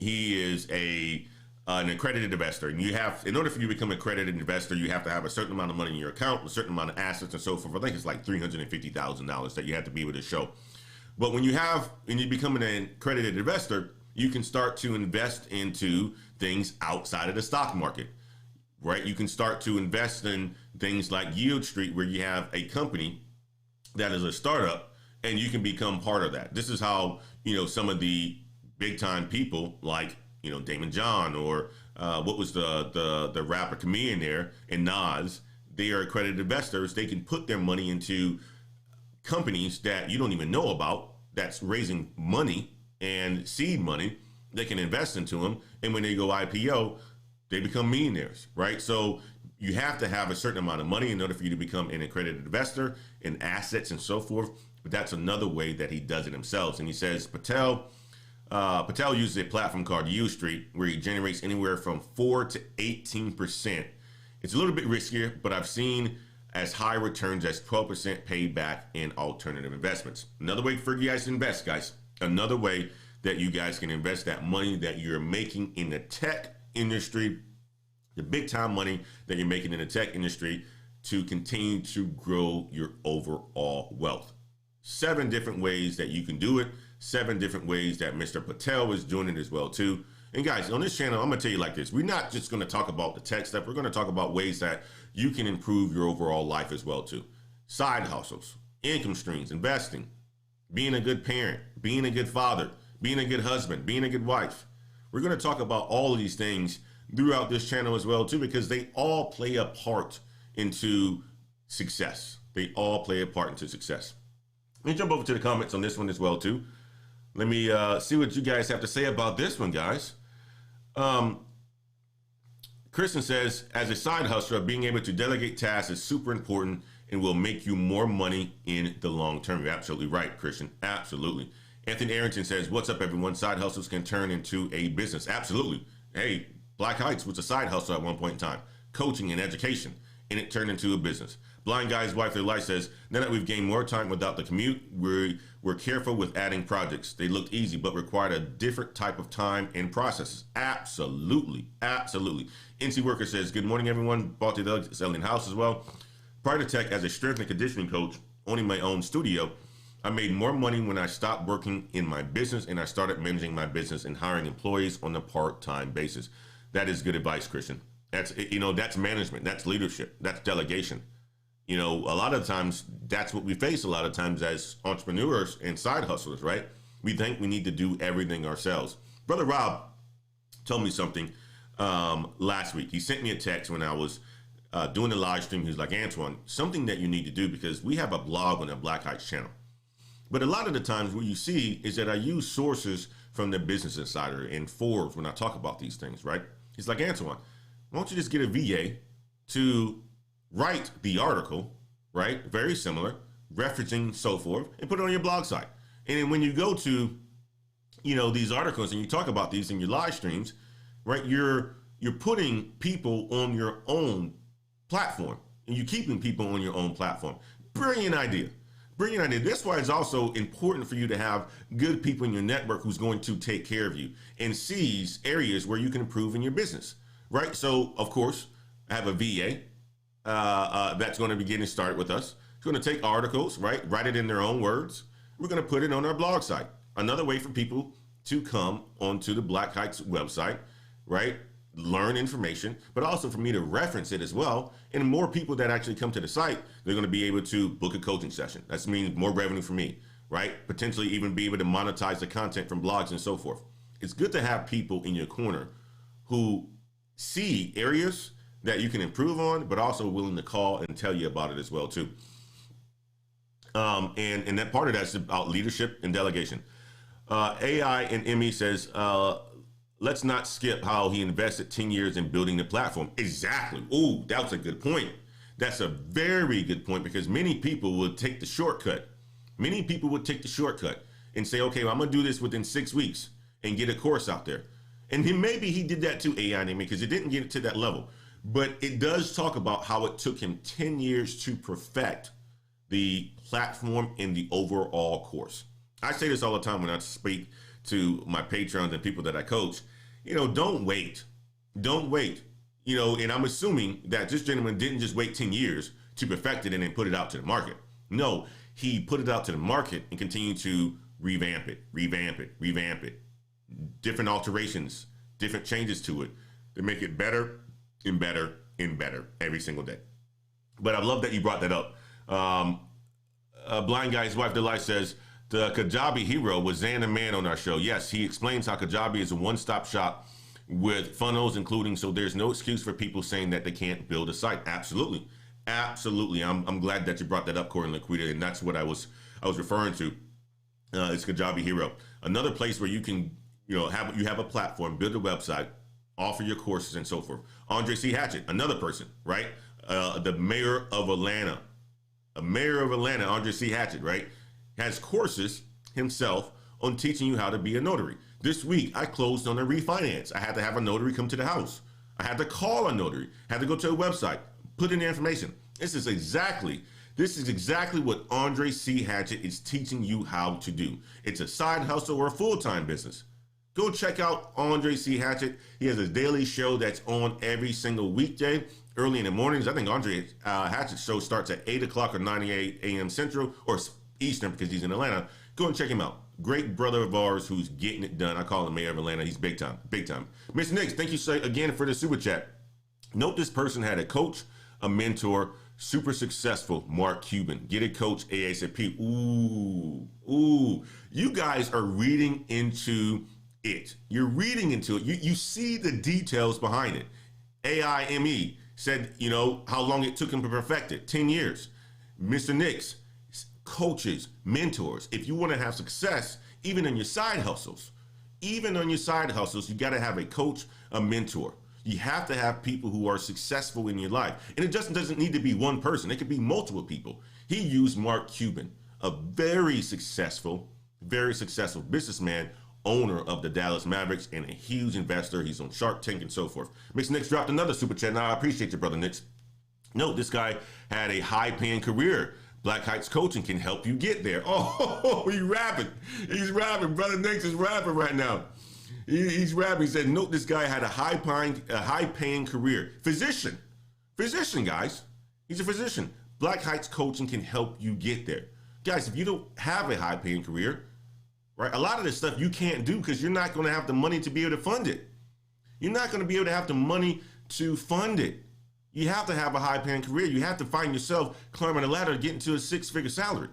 He is an accredited investor, and in order for you to become an accredited investor, you have to have a certain amount of money in your account, a certain amount of assets, and so forth. I think it's like $350,000 that you have to be able to show. But when you become an accredited investor, you can start to invest into things outside of the stock market, right? You can start to invest in things like Yield Street, where you have a company that is a startup, and you can become part of that. This is how, some of the big time people like, Damon John or what was the rapper comedian there, and Nas, they are accredited investors. They can put their money into companies that you don't even know about, that's raising money and seed money. They can invest into them. And when they go IPO, they become millionaires, right? So you have to have a certain amount of money in order for you to become an accredited investor in assets and so forth. But that's another way that he does it himself. And he says Patel uses a platform called U Street, where he generates anywhere from 4 to 18%. It's a little bit riskier, but I've seen as high returns as 12% paid back in alternative investments. Another way for you guys to invest, guys. Another way that you guys can invest that money that you're making in the tech industry, the big time money that you're making in the tech industry, to continue to grow your overall wealth. 7 different ways that you can do it. 7 different ways that Mr. Patel is doing it as well too. And guys, on this channel, I'm gonna tell you like this. We're not just gonna talk about the tech stuff. We're gonna talk about ways that you can improve your overall life as well too. Side hustles, income streams, investing, being a good parent, being a good father, being a good husband, being a good wife. We're gonna talk about all of these things throughout this channel as well too, because they all play a part into success. They all play a part into success. Let me jump over to the comments on this one as well too. Let me see what you guys have to say about this one, guys. Kristen says, as a side hustler, being able to delegate tasks is super important and will make you more money in the long term. You're absolutely right, Christian. Absolutely. Anthony Arrington says, what's up, everyone? Side hustles can turn into a business. Absolutely. Hey, Black Heights was a side hustle at one point in time, coaching and education, and it turned into a business. Blind Guy's Wife Their Life says, now that we've gained more time without the commute, we're careful with adding projects. They looked easy, but required a different type of time and processes. Absolutely. Absolutely. NC Worker says, good morning, everyone. Bought the selling house as well. Prior to tech, as a strength and conditioning coach, owning my own studio, I made more money when I stopped working in my business and I started managing my business and hiring employees on a part-time basis. That is good advice, Christian. That's management. That's leadership. That's delegation. A lot of times that's what we face a lot of times as entrepreneurs and side hustlers, right? We think we need to do everything ourselves. Brother Rob told me something last week. He sent me a text when I was doing the live stream. He was like, Antoine, something that you need to do, because we have a blog on the Black Heights channel. But a lot of the times what you see is that I use sources from the Business Insider and Forbes when I talk about these things, right? He's like, Antoine, why don't you just get a VA to write the article, right? Very similar, referencing so forth, and put it on your blog site. And then when you go to, these articles and you talk about these in your live streams, right? You're putting people on your own platform, and you're keeping people on your own platform. Brilliant idea. Brilliant idea. That's why it's also important for you to have good people in your network who's going to take care of you and sees areas where you can improve in your business, right? So, of course, I have a VA that's going to be getting started with us. It's going to take articles, right? Write it in their own words. We're going to put it on our blog site. Another way for people to come onto the Black Heights website, right? Learn information, but also for me to reference it as well. And more people that actually come to the site, they're going to be able to book a coaching session. That means more revenue for me, right? Potentially even be able to monetize the content from blogs and so forth. It's good to have people in your corner who see areas that you can improve on, but also willing to call and tell you about it as well too. And that part of that's about leadership and delegation. AI and Emmy says, let's not skip how he invested 10 years in building the platform. Exactly. Ooh, that's a good point. That's a very good point, because many people will take the shortcut. Many people would take the shortcut and say, okay, well, I'm going to do this within 6 weeks and get a course out there. And then maybe he did that to AI and Emmy because it didn't get it to that level. But it does talk about how it took him 10 years to perfect the platform and the overall course. I say this all the time when I speak to my patrons and people that I coach. Don't wait. Don't wait. And I'm assuming that this gentleman didn't just wait 10 years to perfect it and then put it out to the market. No, he put it out to the market and continued to revamp it, different alterations, different changes to it to make it better and better and better every single day. But I love that you brought that up. Blind Guy's Wife Delight says, the Kajabi hero was Xander Man on our show. Yes, he explains how Kajabi is a one-stop shop with funnels, including, so there's no excuse for people saying that they can't build a site. Absolutely. Absolutely. I'm glad that you brought that up, Corey and Laquita, and that's what I was referring to. It's Kajabi Hero. Another place where you can, have a platform, build a website, offer your courses and so forth. Andre C. Hatchett, another person, right? The mayor of Atlanta. Andre C. Hatchett, right? Has courses himself on teaching you how to be a notary. This week, I closed on a refinance. I had to have a notary come to the house. I had to call a notary, had to go to a website, put in the information. This is exactly what Andre C. Hatchett is teaching you how to do. It's a side hustle or a full-time business. Go check out Andre C. Hatchett. He has a daily show that's on every single weekday, early in the mornings. I think Andre Hatchett's show starts at 8 o'clock or 9 a.m. Central or Eastern because he's in Atlanta. Go and check him out. Great brother of ours who's getting it done. I call him Mayor of Atlanta. He's big time, big time. Miss Nix, thank you again for the super chat. Note this person had a coach, a mentor, super successful, Mark Cuban. Get a coach ASAP. Ooh. You guys are reading into it. You're reading into it. You see the details behind it. AIME said, how long it took him to perfect it. 10 years. Mr. Nix, coaches, mentors. If you want to have success, even on your side hustles, you got to have a coach, a mentor. You have to have people who are successful in your life. And it just doesn't need to be one person. It could be multiple people. He used Mark Cuban, a very successful businessman, owner of the Dallas Mavericks, and a huge investor. He's on Shark Tank and so forth. Mix Nix dropped another super chat. Now, I appreciate you, Brother Nix. Note, this guy had a high-paying career. Black Heights Coaching can help you get there. Oh, he's rapping. Brother Nix is rapping right now. He's rapping. He said, note, this guy had a high-paying career. Physician, guys. He's a physician. Black Heights Coaching can help you get there. Guys, if you don't have a high-paying career, right, a lot of this stuff you can't do because you're not going to have the money to be able to fund it. You're not going to be able to have the money to fund it. You have to have a high-paying career. You have to find yourself climbing a ladder, getting to a six-figure salary.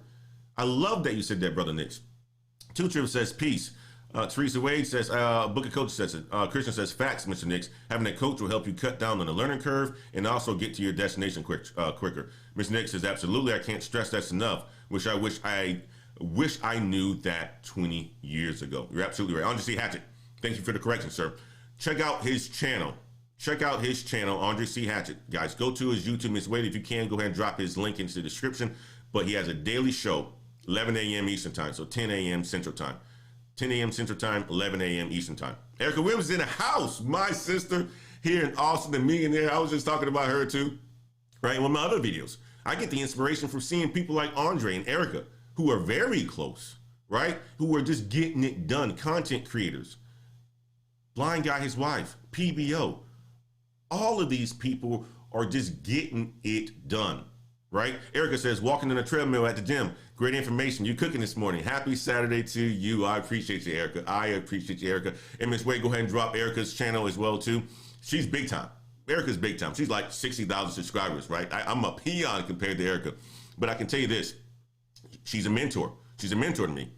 I love that you said that, Brother Nix. Two Trip says, peace. Teresa Wade says, Book of Coach says it. Christian says, facts, Mr. Nix. Having a coach will help you cut down on the learning curve and also get to your destination quicker. Ms. Nix says, absolutely. I can't stress that enough. I Wish I knew that 20 years ago. You're absolutely right. Andre C. Hatchett, thank you for the correction, sir. Check out his channel. Check out his channel, Andre C. Hatchett. Guys, go to his YouTube. Miss Wade, if you can, go ahead and drop his link into the description. But he has a daily show, 11 a.m. Eastern time, so 10 a.m. Central time. 10 a.m. Central time, 11 a.m. Eastern time. Erica Williams is in the house, my sister here in Austin, the millionaire. I was just talking about her too, right? In one of my other videos. I get the inspiration from seeing people like Andre and Erica, who are very close, right? Who are just getting it done, content creators. Blind Guy, his wife, PBO. All of these people are just getting it done, right? Erica says, walking on a treadmill at the gym. Great information. You cooking this morning. Happy Saturday to you. I appreciate you, Erica. I appreciate you, Erica. And Miss Wade, go ahead and drop Erica's channel as well, too. She's big time. Erica's big time. She's like 60,000 subscribers, right? I'm a peon compared to Erica. But I can tell you this. She's a mentor. She's a mentor to me.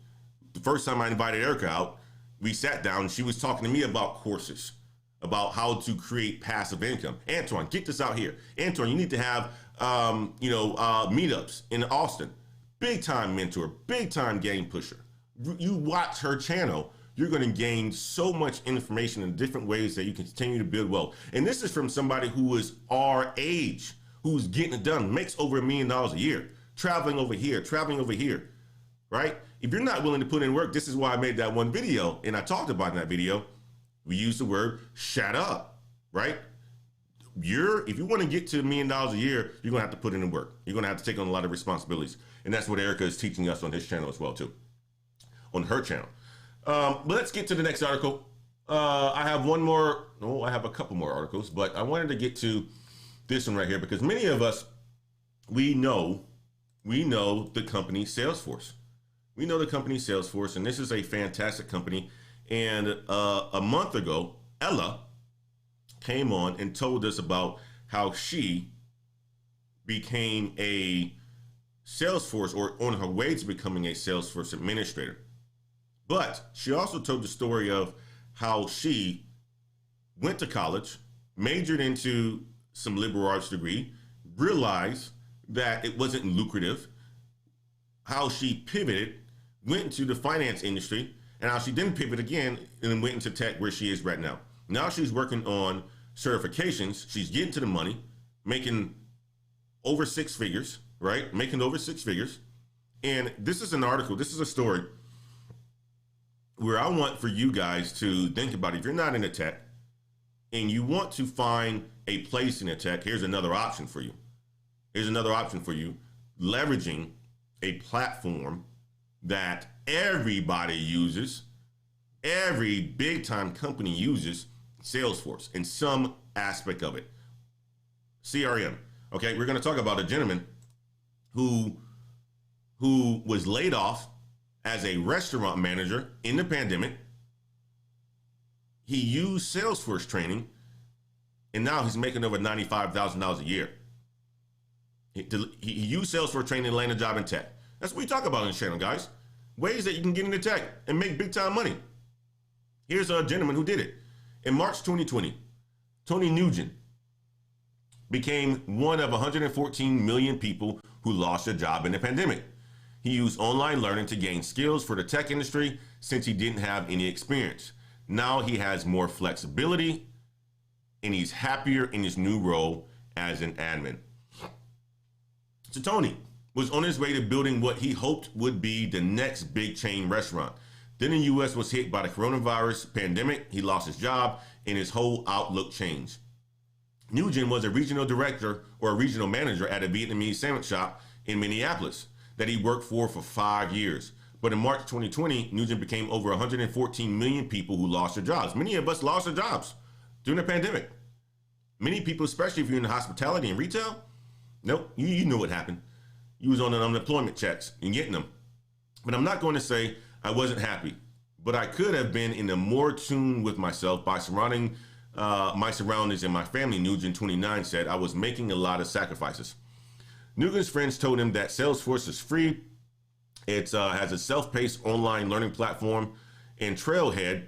The first time I invited Erica out, we sat down and she was talking to me about courses, about how to create passive income. Antoine, get this out here. Antoine, you need to have, meetups in Austin. Big time mentor, big time game pusher. You watch her channel, you're going to gain so much information in different ways that you can continue to build wealth. And this is from somebody who is our age, who's getting it done, makes over $1 million a year, traveling over here, right? If you're not willing to put in work, this is why I made that one video, and I talked about in that video, we use the word shut up, right? If you want to get to $1 million a year, you're going to have to put in the work. You're going to have to take on a lot of responsibilities. And that's what Erica is teaching us on his channel as well, too, on her channel. But let's get to the next article. I have I have a couple more articles, but I wanted to get to this one right here because many of us, we know the company Salesforce. We know the company Salesforce, and this is a fantastic company. And a month ago, Ella came on and told us about how she became a Salesforce, or on her way to becoming a Salesforce administrator. But she also told the story of how she went to college, majored into some liberal arts degree, realized that it wasn't lucrative, how she pivoted, went into the finance industry, and how she didn't pivot again and then went into tech where she is right now. Now she's working on certifications. She's getting to the money, making over 6 figures, right? Making over 6 figures. And this is an article, this is a story where I want for you guys to think about, if you're not in the tech and you want to find a place in the tech, here's another option for you. Here's another option for you, leveraging a platform that everybody uses, every big time company uses, Salesforce in some aspect of it. CRM. Okay, we're going to talk about a gentleman who was laid off as a restaurant manager in the pandemic. He used Salesforce training, and now he's making over $95,000 a year. He used Salesforce training to land a job in tech. That's what we talk about on this channel, guys. Ways that you can get into tech and make big time money. Here's a gentleman who did it. In March 2020, Tony Nugent became one of 114 million people who lost their job in the pandemic. He used online learning to gain skills for the tech industry since he didn't have any experience. Now he has more flexibility and he's happier in his new role as an admin. So Tony was on his way to building what he hoped would be the next big chain restaurant. Then the U.S. was hit by the coronavirus pandemic. He lost his job and his whole outlook changed. Nugent was a regional director or a regional manager at a Vietnamese sandwich shop in Minneapolis that he worked for 5 years. But in March 2020, Nugent became over 114 million people who lost their jobs. Many of us lost our jobs during the pandemic. Many people, especially if you're in hospitality and retail, nope, you know what happened. You was on unemployment checks and getting them. But I'm not going to say I wasn't happy, but I could have been in a more tune with myself by surrounding my surroundings and my family. Nugent, 29, said, I was making a lot of sacrifices. Nugent's friends told him that Salesforce is free. It has a self-paced online learning platform and Trailhead,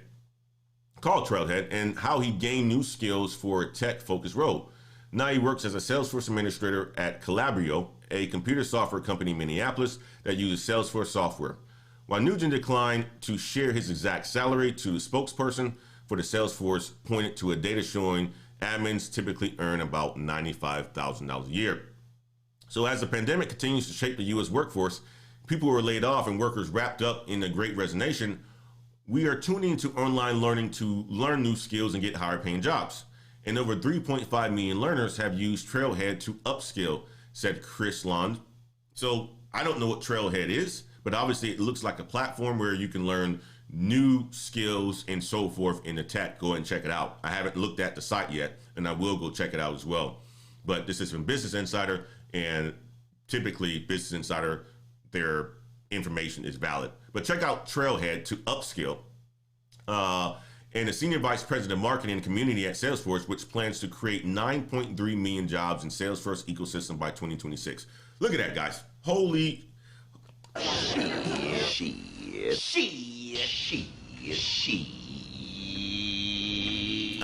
called Trailhead, and how he gained new skills for a tech-focused role. Now he works as a Salesforce administrator at Calabrio, a computer software company in Minneapolis that uses Salesforce software. While Nugent declined to share his exact salary, to the spokesperson for the Salesforce pointed to a data showing admins typically earn about $95,000 a year. So as the pandemic continues to shape the U.S. workforce, people who are laid off and workers wrapped up in the Great Resignation, we are tuning into online learning to learn new skills and get higher paying jobs. And over 3.5 million learners have used Trailhead to upskill, said Chris Lund. So I don't know what Trailhead is, but obviously it looks like a platform where you can learn new skills and so forth in the tech. Go ahead and check it out. I haven't looked at the site yet, and I will go check it out as well. But this is from Business Insider, and typically Business Insider, their information is valid. But check out Trailhead to upskill. And the Senior Vice President of Marketing and Community at Salesforce, which plans to create 9.3 million jobs in Salesforce ecosystem by 2026. Look at that, guys. Holy... I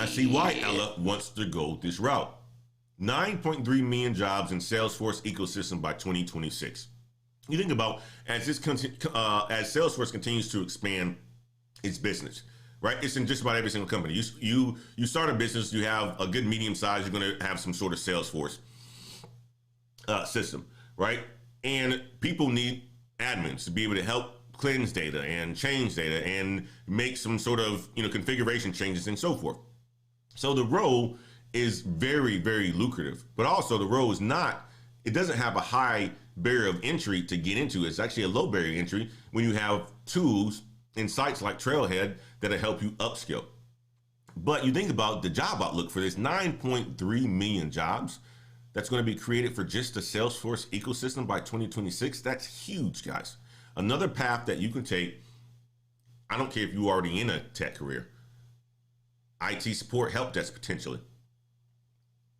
see why Ella wants to go this route. 9.3 million jobs in Salesforce ecosystem by 2026. You think about as Salesforce continues to expand its business, right? It's in just about every single company. You start a business, you have a good medium size, you're going to have some sort of Salesforce system, right? And people need admins to be able to help cleanse data and change data and make some sort of configuration changes and so forth. So the role is very, very lucrative, but also the role is not. It doesn't have a high barrier of entry to get into. It's actually a low barrier of entry when you have tools and sites like Trailhead that'll help you upskill. But you think about the job outlook for this 9.3 million jobs that's going to be created for just the Salesforce ecosystem by 2026. That's huge, guys. Another path that you can take, I don't care if you're already in a tech career, IT support help desk potentially.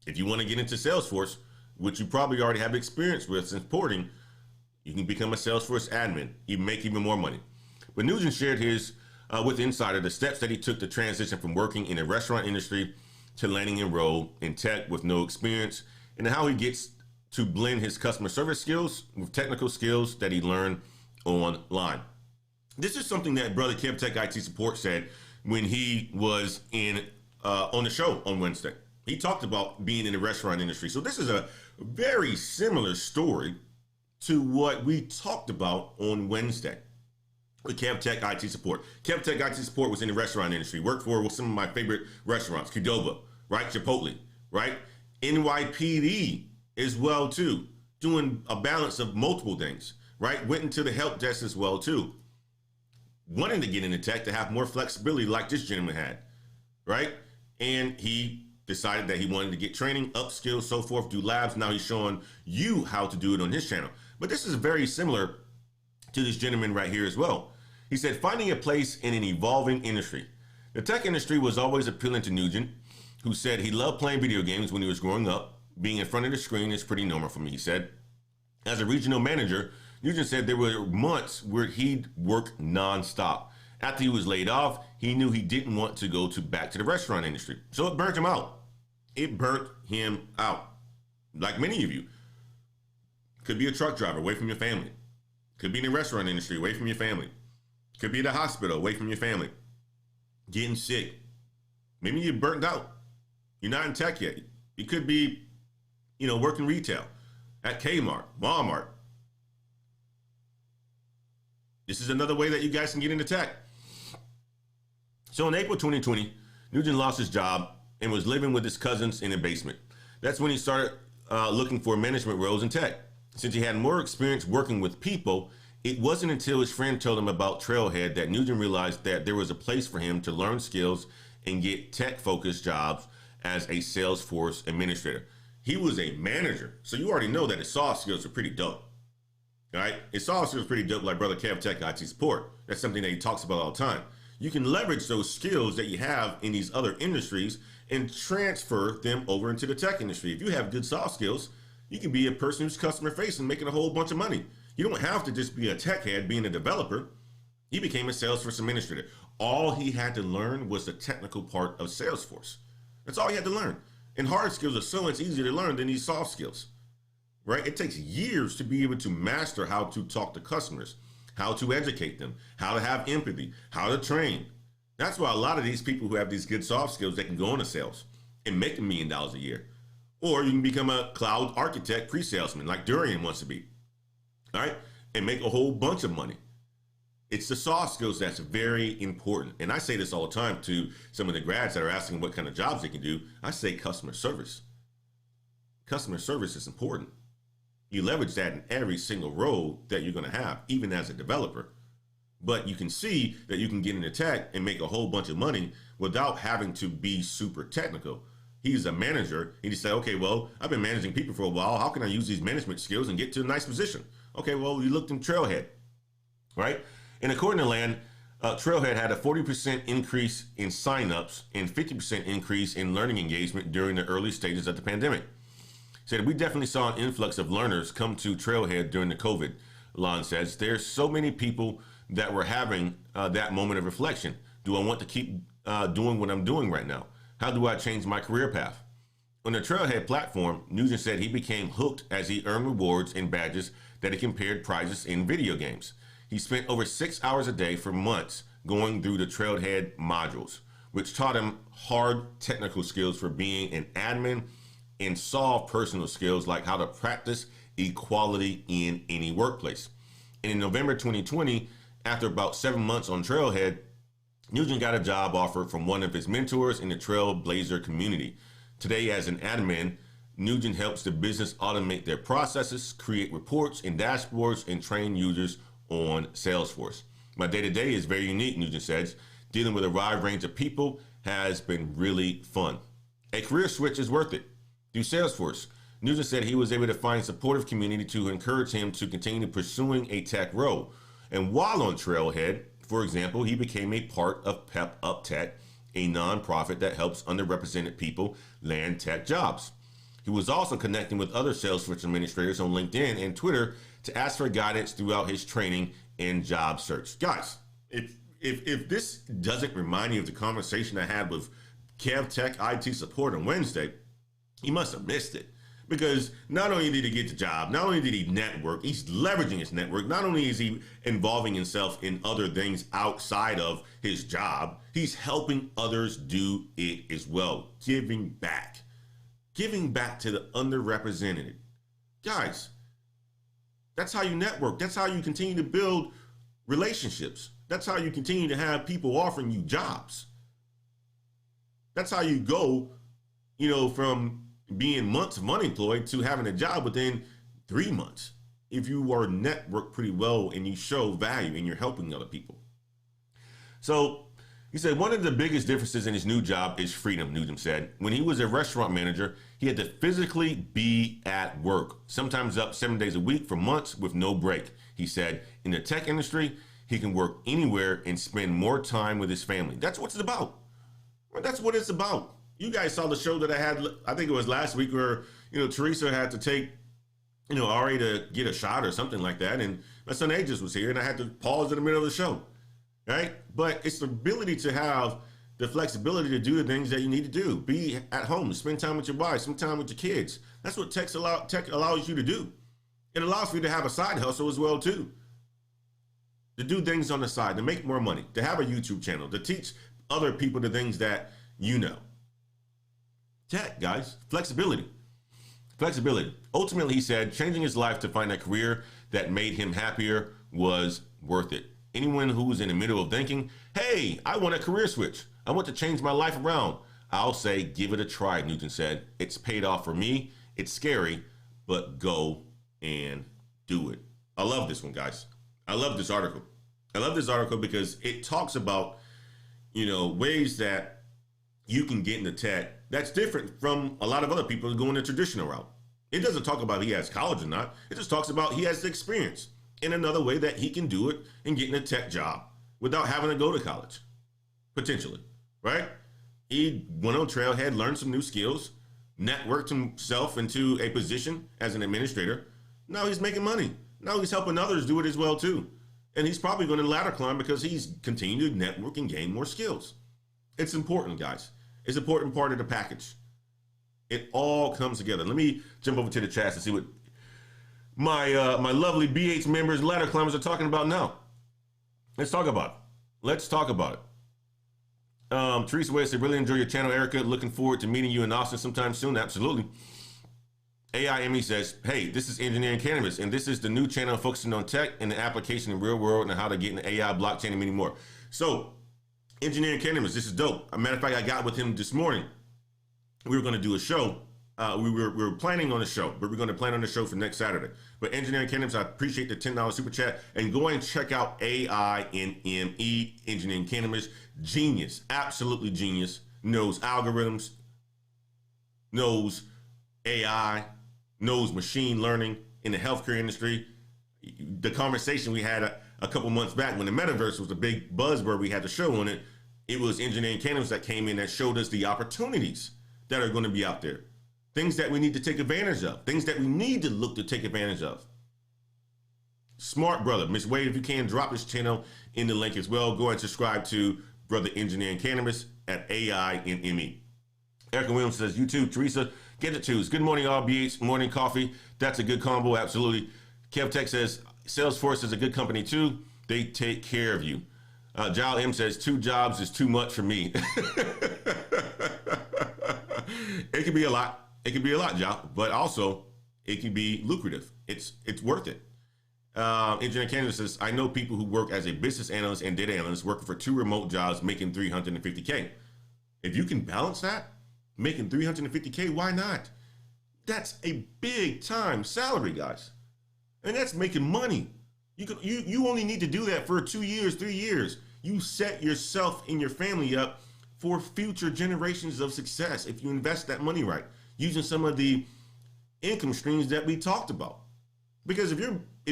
If you want to get into Salesforce, which you probably already have experience with supporting, you can become a Salesforce admin. You make even more money. But Nugent shared his with Insider the steps that he took to transition from working in the restaurant industry to landing enroll in tech with no experience, and how he gets to blend his customer service skills with technical skills that he learned online. This is something that Brother Kev Tech IT Support said when he was on the show on Wednesday. He talked about being in the restaurant industry. So this is a very similar story to what we talked about on Wednesday with Kev Tech IT Support. Kev Tech IT Support was in the restaurant industry, worked for some of my favorite restaurants, Qdoba, right? Chipotle, right? NYPD as well too, doing a balance of multiple things, right? Went into the help desk as well too. Wanting to get into tech to have more flexibility like this gentleman had, right? And he decided that he wanted to get training, upskill, so forth, do labs. Now he's showing you how to do it on his channel. But this is very similar to this gentleman right here as well. He said, finding a place in an evolving industry. The tech industry was always appealing to Nugent, who said he loved playing video games when he was growing up. Being in front of the screen is pretty normal for me, he said. As a regional manager, Nugent said there were months where he'd work nonstop. After he was laid off, he knew he didn't want to go back to the restaurant industry. So it burnt him out. It burnt him out. Like many of you. Could be a truck driver away from your family. Could be in the restaurant industry away from your family. Could be at a hospital away from your family. Getting sick. Maybe you're burnt out. You're not in tech yet. You could be, working retail at Kmart, Walmart. This is another way that you guys can get into tech. So in April 2020, Nugent lost his job and was living with his cousins in a basement. That's when he started looking for management roles in tech. Since he had more experience working with people, it wasn't until his friend told him about Trailhead that Nugent realized that there was a place for him to learn skills and get tech-focused jobs as a Salesforce administrator. He was a manager, so you already know that his soft skills are pretty dope. All right? His soft skills are pretty dope, like Brother Kev Tech IT Support. That's something that he talks about all the time. You can leverage those skills that you have in these other industries and transfer them over into the tech industry. If you have good soft skills, you can be a person who's customer facing, making a whole bunch of money. You don't have to just be a tech head, being a developer. He became a Salesforce administrator. All he had to learn was the technical part of Salesforce. That's all he had to learn. And hard skills are so much easier to learn than these soft skills. right? It takes years to be able to master how to talk to customers, how to educate them, how to have empathy, how to train. That's why a lot of these people who have these good soft skills, they can go into sales and make $1 million a year. Or you can become a cloud architect pre-salesman like Durian wants to be, all right? And make a whole bunch of money. It's the soft skills that's very important. And I say this all the time to some of the grads that are asking what kind of jobs they can do. I say customer service. Customer service is important. You leverage that in every single role that you're going to have, even as a developer. But you can see that you can get into tech and make a whole bunch of money without having to be super technical. He's a manager. He just said, okay, well, I've been managing people for a while. How can I use these management skills and get to a nice position? Okay, well, you looked in Trailhead, right? And according to Land, Trailhead had a 40% increase in signups and 50% increase in learning engagement during the early stages of the pandemic. Said we definitely saw an influx of learners come to Trailhead during the COVID. Lon says there's so many people that were having that moment of reflection. Do I want to keep doing what I'm doing right now? How do I change my career path? On the Trailhead platform, Nugent said he became hooked as he earned rewards and badges that he compared prizes in video games. He spent over 6 hours a day for months going through the Trailhead modules, which taught him hard technical skills for being an admin and soft personal skills like how to practice equality in any workplace. And in November 2020, after about 7 months on Trailhead, Nugent got a job offer from one of his mentors in the Trailblazer community. Today, as an admin, Nugent helps the business automate their processes, create reports and dashboards, and train users on Salesforce. My day-to-day is very unique, Nugent says. Dealing with a wide range of people has been really fun. A career switch is worth it. Through Salesforce, Nugent said he was able to find supportive community to encourage him to continue pursuing a tech role. And while on Trailhead, for example, he became a part of Pep Up Tech, a nonprofit that helps underrepresented people land tech jobs. He was also connecting with other Salesforce administrators on LinkedIn and Twitter to ask for guidance throughout his training and job search. Guys, if this doesn't remind you of the conversation I had with Kev Tech IT support on Wednesday, you must have missed it. Because not only did he get the job, not only did he network, he's leveraging his network. Not only is he involving himself in other things outside of his job, he's helping others do it as well. Giving back to the underrepresented. Guys, that's how you network. That's how you continue to build relationships. That's how you continue to have people offering you jobs. That's how you go, from being months of unemployed to having a job within 3 months. If you are networked pretty well and you show value and you're helping other people. So he said one of the biggest differences in his new job is freedom, Nugent said. When he was a restaurant manager, he had to physically be at work, sometimes up 7 days a week for months with no break. He said in the tech industry, he can work anywhere and spend more time with his family. That's what it's about. That's what it's about. You guys saw the show that I had, I think it was last week, where, Teresa had to take, Ari to get a shot or something like that. And my son Aegis was here and I had to pause in the middle of the show, right? But it's the ability to have the flexibility to do the things that you need to do. Be at home, spend time with your wife, spend time with your kids. That's what tech allows you to do. It allows for you to have a side hustle as well, too. To do things on the side, to make more money, to have a YouTube channel, to teach other people the things that you know. Tech, guys, flexibility. Ultimately, he said, changing his life to find a career that made him happier was worth it. Anyone who's in the middle of thinking, hey, I want a career switch. I want to change my life around. I'll say, give it a try, Nugent said. It's paid off for me. It's scary, but go and do it. I love this one, guys. I love this article. I love this article because it talks about, ways that you can get into tech that's different from a lot of other people going the traditional route. It doesn't talk about he has college or not. It just talks about he has the experience in another way that he can do it and get in a tech job without having to go to college, potentially, right? He went on Trailhead, learned some new skills, networked himself into a position as an administrator. Now he's making money. Now he's helping others do it as well, too. And he's probably going to ladder climb because he's continued to network and gain more skills. It's important, guys. It's an important part of the package. It all comes together. Let me jump over to the chat to see what my lovely BH members, ladder climbers are talking about now. Let's talk about it. Let's talk about it. Teresa Way said, really enjoy your channel, Erica. Looking forward to meeting you in Austin sometime soon. Absolutely. AIME says, hey, this is Engineering Cannabis, and this is the new channel focusing on tech and the application in real world and how to get into AI, blockchain, and many more. So, Engineering Cannabis, this is dope. As a matter of fact, I got with him this morning. We were going to do a show. We were planning on a show, but we're going to plan on the show for next Saturday. But Engineering Cannabis, I appreciate the $10 super chat. And go and check out AINME, Engineering Cannabis. Genius, absolutely genius. Knows algorithms, knows AI, knows machine learning in the healthcare industry. The conversation we had a couple months back when the metaverse was a big buzzword, we had the show on it. It was Engineering Cannabis that came in that showed us the opportunities that are going to be out there. Things that we need to take advantage of. Things that we need to look to take advantage of. Smart brother. Miss Wade, if you can, drop his channel in the link as well. Go and subscribe to Brother Engineering Cannabis at AINME. Erica Williams says, you too, Teresa. Get it too. Good morning, all BH. Morning coffee. That's a good combo. Absolutely. Kev Tech says, Salesforce is a good company too. They take care of you. Jal M says, 2 jobs is too much for me. It can be a lot. It can be a lot, Jal, but also it can be lucrative. It's worth it. Engineer Canada says, I know people who work as a business analyst and data analyst working for 2 remote jobs making $350K. If you can balance that, making $350K, why not? That's a big time salary, guys. And that's making money. You only need to do that for 2 years, 3 years. You set yourself and your family up for future generations of success if you invest that money right, using some of the income streams that we talked about. Because if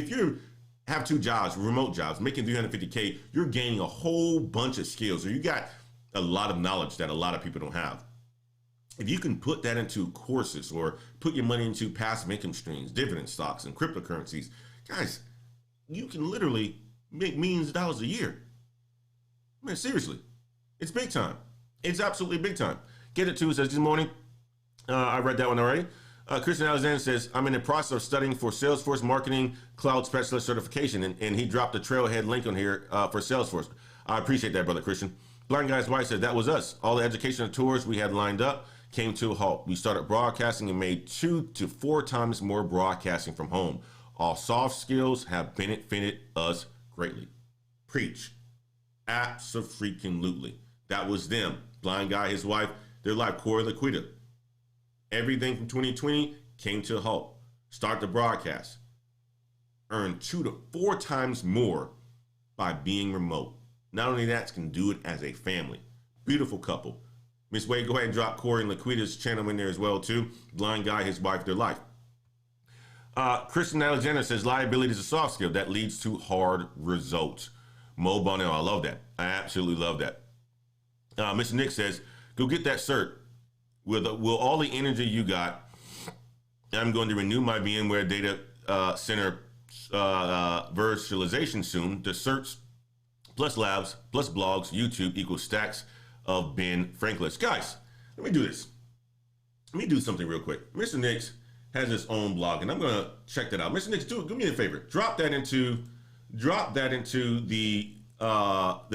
you have 2 jobs, remote jobs, making $350K, you're gaining a whole bunch of skills, or you got a lot of knowledge that a lot of people don't have. If you can put that into courses or put your money into passive income streams, dividend stocks and cryptocurrencies, guys, you can literally make millions of dollars a year. Man, seriously, it's big time. It's absolutely big time. Get it too, says, good morning. I read that one already. Christian Alexander says, I'm in the process of studying for Salesforce Marketing Cloud Specialist certification, and he dropped the Trailhead link on here for Salesforce. I appreciate that, brother Christian. Blind Guy's Wife said, that was us. All the educational tours we had lined up came to a halt. We started broadcasting and made 2 to 4 times more broadcasting from home. All soft skills have benefited us greatly. Preach. Abso-freaking-lutely. That was them. Blind Guy, his wife, their life, Corey Laquita. Everything from 2020 came to a halt. Start the broadcast. Earn 2 to 4 times more by being remote. Not only that, can do it as a family. Beautiful couple. Miss Wade, go ahead and drop Corey and Laquita's channel in there as well, too. Blind Guy, his wife, their life. Christian Alexander says, liability is a soft skill that leads to hard results. Mo Bonnell, I love that. I absolutely love that. Mr. Nick says, go get that cert. With all the energy you got, I'm going to renew my VMware data center virtualization soon. The certs plus labs plus blogs, YouTube equals stacks of Ben Franklin. Guys, let me do this. Let me do something real quick. Mr. Nix has his own blog, and I'm going to check that out. Mr. Nix, do me a favor. Drop that into the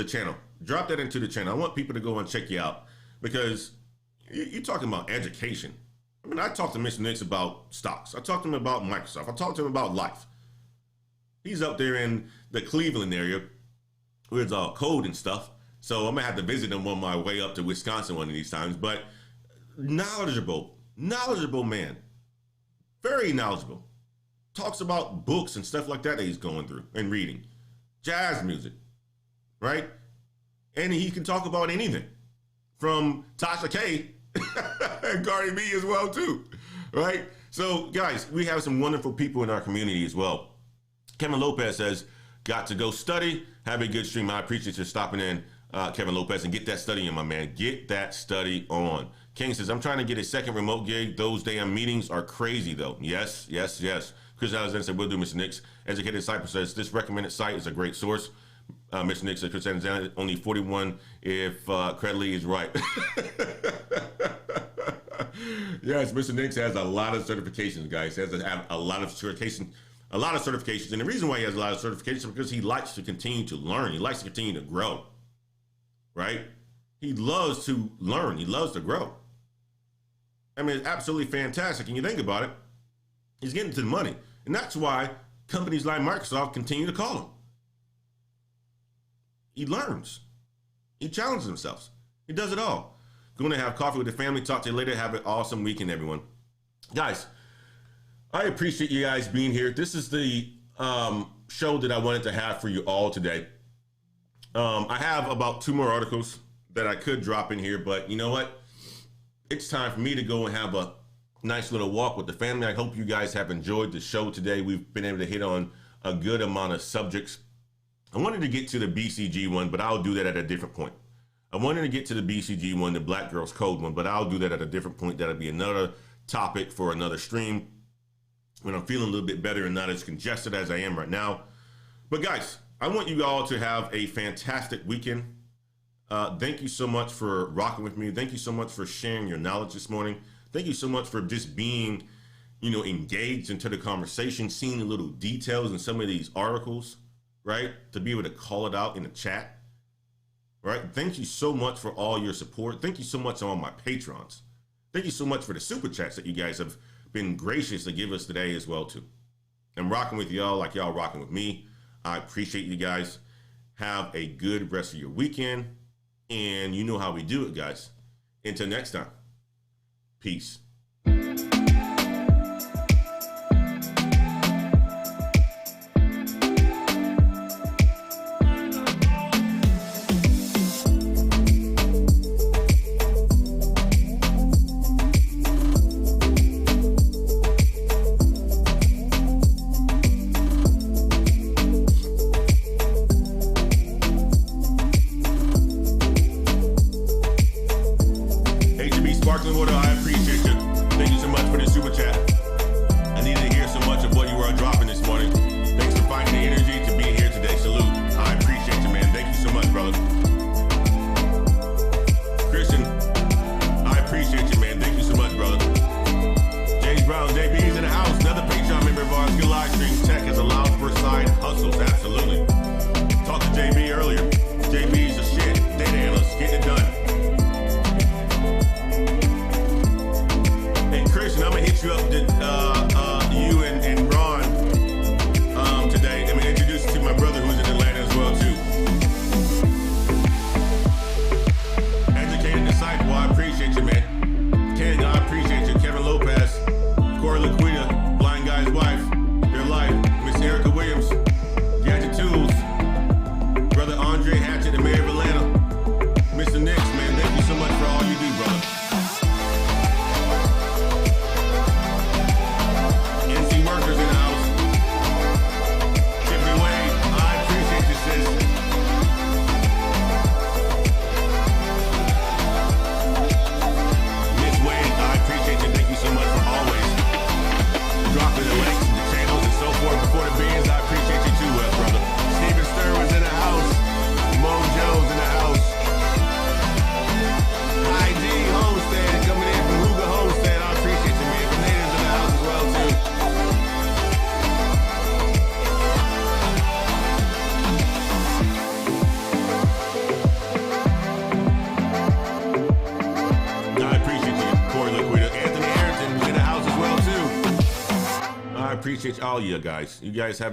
channel. Drop that into the channel. I want people to go and check you out, because you're talking about education. I mean, I talked to Mr. Nix about stocks. I talked to him about Microsoft. I talked to him about life. He's up there in the Cleveland area where it's all cold and stuff. So I'm going to have to visit him on my way up to Wisconsin one of these times. But knowledgeable man. Very knowledgeable. Talks about books and stuff like that he's going through and reading. Jazz music, right? And he can talk about anything. From Tasha K and Cardi B as well, too, right? So, guys, we have some wonderful people in our community as well. Kevin Lopez says, got to go study. Have a good stream. I appreciate you stopping in, Kevin Lopez, and get that study in, my man. Get that study on. King says, I'm trying to get a second remote gig. Those damn meetings are crazy, though. Yes. Chris Alexander said, will do, Mr. Nix. Educated Cypress says, this recommended site is a great source. Mr. Nix said, Chris Alexander, only 41 if Credly is right. Yes, Mr. Nix has a lot of certifications, guys. He has a lot of certifications. a lot of certifications. And the reason why he has a lot of certifications is because he likes to continue to learn. He likes to continue to grow, right? He loves to learn. He loves to grow. I mean, it's absolutely fantastic. And you think about it, he's getting to the money. And that's why companies like Microsoft continue to call him. He learns. He challenges himself. He does it all. Going to have coffee with the family. Talk to you later. Have an awesome weekend, everyone. Guys, I appreciate you guys being here. This is the show that I wanted to have for you all today. I have about 2 more articles that I could drop in here, but you know what? It's time for me to go and have a nice little walk with the family. I hope you guys have enjoyed the show today. We've been able to hit on a good amount of subjects. I wanted to get to the BCG one, but I'll do that at a different point. I wanted to get to the BCG one, the Black Girls Code one, but I'll do that at a different point. That'll be another topic for another stream when I'm feeling a little bit better and not as congested as I am right now. But guys, I want you all to have a fantastic weekend. Thank you so much for rocking with me. Thank you so much for sharing your knowledge this morning. Thank you so much for just being, engaged into the conversation, seeing the little details in some of these articles, right? To be able to call it out in the chat, right? Thank you so much for all your support. Thank you so much to all my patrons. Thank you so much for the super chats that you guys have been gracious to give us today as well, too. I'm rocking with y'all like y'all rocking with me. I appreciate you guys. Have a good rest of your weekend. And you know how we do it, guys. Until next time, peace. Appreciate all you guys. You guys have